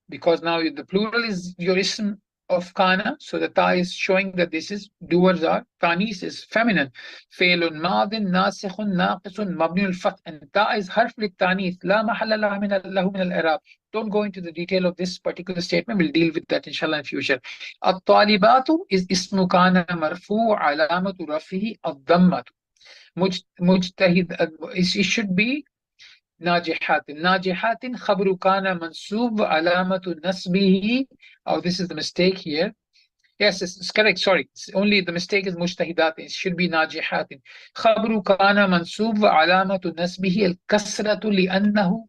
because now the plural is your ism of kana, so the ta is showing that this is doers are. Tanis is feminine. Failun madin nasikhun naqisun mabniul fath, and ta is harf lit-tanis la mahalla lahu min al-i'rab. Don't go into the detail of this particular statement. We'll deal with that inshallah in future. At-talibatu is ismu kana marfu alamatu rafihi ad-dammatu. Mujtahid, it should be najihatin. Najihatin khabru kana mansub alamatu nasbihi. Oh, this is the mistake here. Yes, it's correct. Sorry, only the mistake is mujtahidatin. It should be najihatin. Khabru kana mansub alamatu nasbihi al-kasratu li'annahu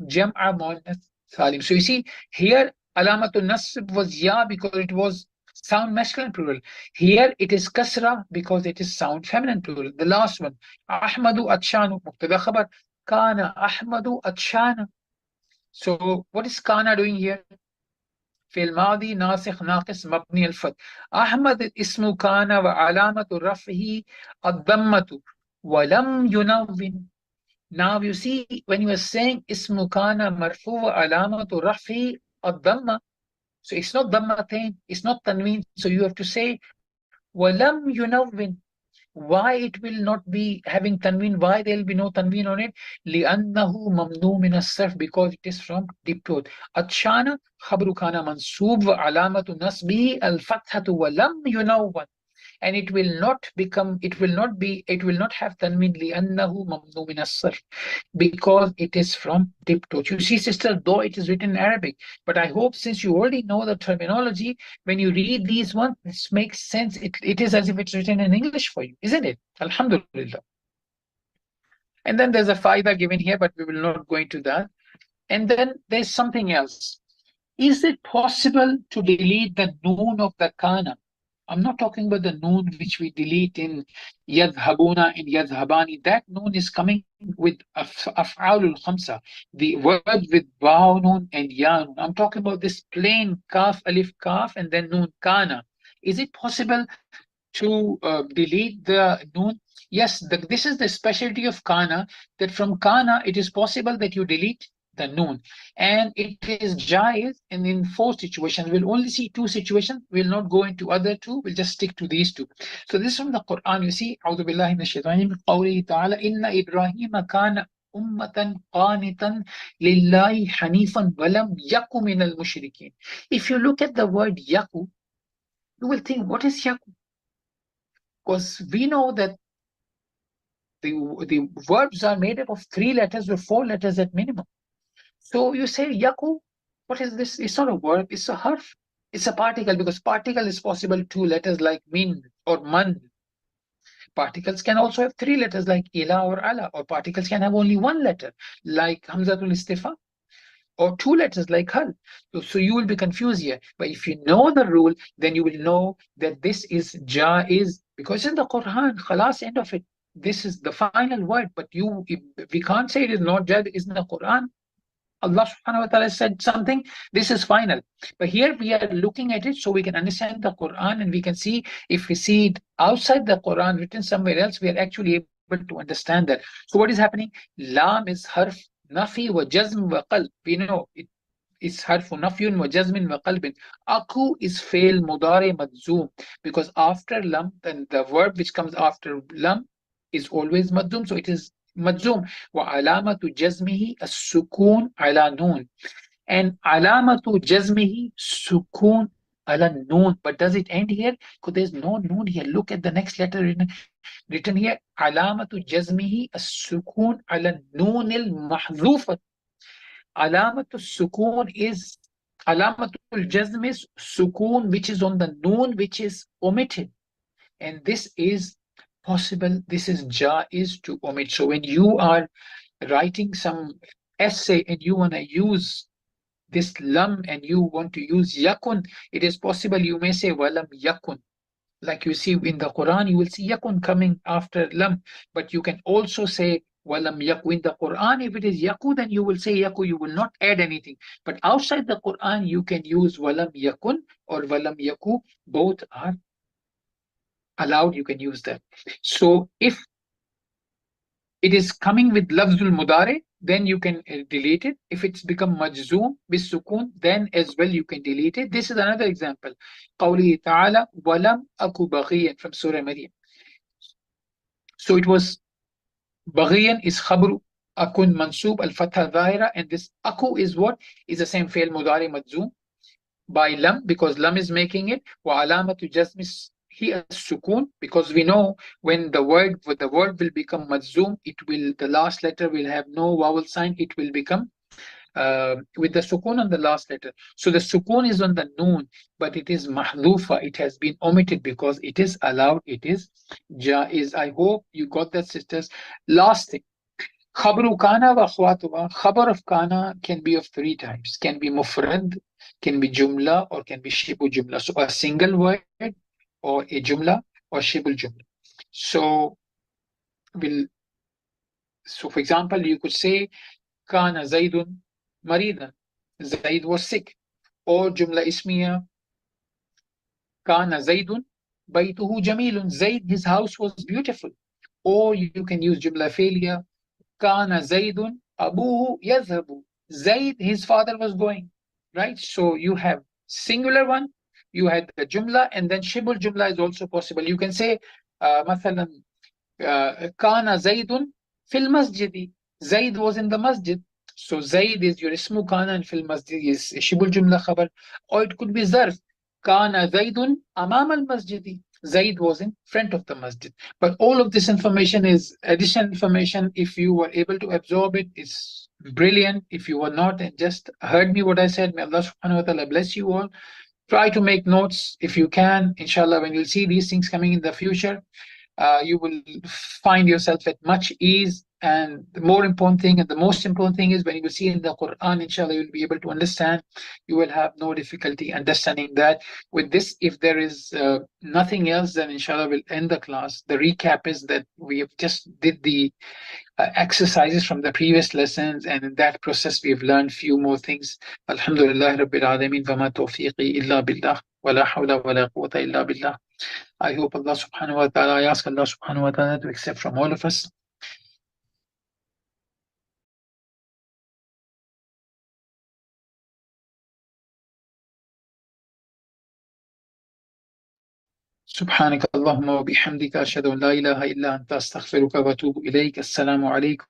jam'a muannath salim. So you see here, alamatul nasb was ya because it was sound masculine plural. Here it is kasra because it is sound feminine plural. The last one, Ahmadu atshanu, mubtada khabar, kana Ahmadu atshana. So what is kana doing here? في الماضي ناسخ ناقص مبني الفتح. أحمد اسم كان وعلامة رفعه الضمة ولم ينون. Now you see, when you are saying ismu kana marfu alamatu rafi ad-dhamma, so it's not dhammatain, it's not tanween, so you have to say walam yunawwin. Why it will not be having tanween? Why there will be no tanween on it? لأنه ممنوع من الصرف, because it is from deep throat. أتشانا خبر كان منصوب علامة نصبه الفتحة ولم ينون. And it will not have tanween لأنه ممنوع من الصرف, because it is from diptot. You see, sister, though it is written in Arabic, but I hope since you already know the terminology, when you read these ones, this makes sense. It is as if it's written in English for you, isn't it? Alhamdulillah. And then there's a faida given here, but we will not go into that. And then there's something else. Is it possible to delete the noon of the kana? I'm not talking about the noon which we delete in yadhabuna and yadhabani. That noon is coming with af'alul khamsa, the word with waw noon and ya noon. I'm talking about this plain kaf, alif, kaf, and then noon, kana. Is it possible to delete the noon? Yes, this is the specialty of kana, that from kana it is possible that you delete the noon, and it is jaiz. And in 4 situations, we'll only see 2 situations, we'll not go into other 2, we'll just stick to these 2. So this is from the Quran. You see, A'udhu billahi minash shaitanir rajim, qawlihi ta'ala, inna Ibrahima kana ummatan qanitan lillahi hanifan walam yaku minal mushrikeen. If you look at the word yaku, you will think, what is yaku? Because we know that the verbs are made up of 3 letters or 4 letters at minimum. So you say yaku, what is this? It's not a verb, it's a harf. It's a particle, because particle is possible 2 letters like min or man. Particles can also have 3 letters like ila or ala, or particles can have only 1 letter like hamzatul istifa, or 2 letters like hal. So you will be confused here. But if you know the rule, then you will know that this is jaiz, because in the Quran, khalas, end of it. This is the final word, but we can't say it is not jaiz, it's in the Quran. Allah subhanahu wa ta'ala said something, this is final. But here we are looking at it so we can understand the Quran, and we can see, if we see it outside the Quran written somewhere else, we are actually able to understand that. So what is happening? Lam is harf nafi wa jazm wa qalb. We know it is harf nafyun wa jazmin wa qalbin. Aku is fail mudari madzum, because after lam, then the verb which comes after lam is always madzum, so it is مجزوم. وعلامة جزمه السكون على نون, and علامة جزمه سكون على النون. But does it end here? Because there's no noon here. Look at the next letter written here. علامة جزمه السكون على النون المحذوفة. علامة السكون is علامة الجزم is sukun, which is on the noon which is omitted, and this is possible. This is jaiz to omit. So when you are writing some essay and you want to use this lam and you want to use yakun, it is possible you may say walam yakun. Like you see in the Quran, you will see yakun coming after lam, but you can also say walam yaku. In the Quran, if it is yaku, then you will say yaku, you will not add anything. But outside the Quran, you can use walam yakun or walam yaku. Both are allowed, you can use that. So if it is coming with lafzul mudare, then you can delete it. If it's become majzoom bis sukun, then as well you can delete it. This is another example. Qawlihi ta'ala walam aku baghiyan, from Surah Maryam. So it was baghiyan is khabru, akun mansub al fatha dhahira, and this aku is what? Is the same fail mudare majzoom by lam, because lam is making it. Wa alamatu jazm here sukun, because we know when the word will become majzoom, the last letter will have no vowel sign, it will become with the sukun on the last letter. So the sukun is on the noon, but it is mahdhufa. It has been omitted because it is allowed. It is jaiz. I hope you got that, sisters. Last thing. Khabru kana wa akhwatuha. Khabar of kana can be of three types. Can be mufrad, can be jumla, or can be shibu jumla. So a single word, or a jumla, or shibul jumla. So will so for example, you could say kana zaidun maridan. Zaid was sick. Or jumla ismiya, kana zaidun baytuhu jamilun. Zaid, his house was beautiful. Or you can use jumla failure, kana zaidun abuhu yadhhabu. Zaid, his father was going. Right? So you have singular one, you had the jumla, and then shibul jumla is also possible. You can say, مثلا Kana Zaidun fil masjidi. Zaid was in the masjid. So Zaid is your ismu kana, and fil masjid is shibul jumla khabar. Or it could be zarf. Kana Zaidun amam al masjidi. Zaid was in front of the masjid. But all of this information is additional information. If you were able to absorb it, it's brilliant. If you were not and just heard me what I said, may Allah subhanahu wa ta'ala bless you all. Try to make notes if you can. Inshallah, when you'll see these things coming in the future, you will find yourself at much ease. And the more important thing, and the most important thing, is when you will see in the Quran, inshallah, you'll be able to understand. You will have no difficulty understanding that. With this, if there is nothing else, then inshallah we'll end the class. The recap is that we have just did the exercises from the previous lessons, and in that process we have learned few more things. Alhamdulillah Rabbil Alameen, wa ma tawfiqi illa billah, wa la hawla wa la quwwata illa billah. I hope Allah subhanahu wa ta'ala, I ask Allah subhanahu wa ta'ala to accept from all of us. سبحانك اللهم وبحمدك أشهد أن لا إله إلا أنت أستغفرك وأتوب إليك. السلام عليكم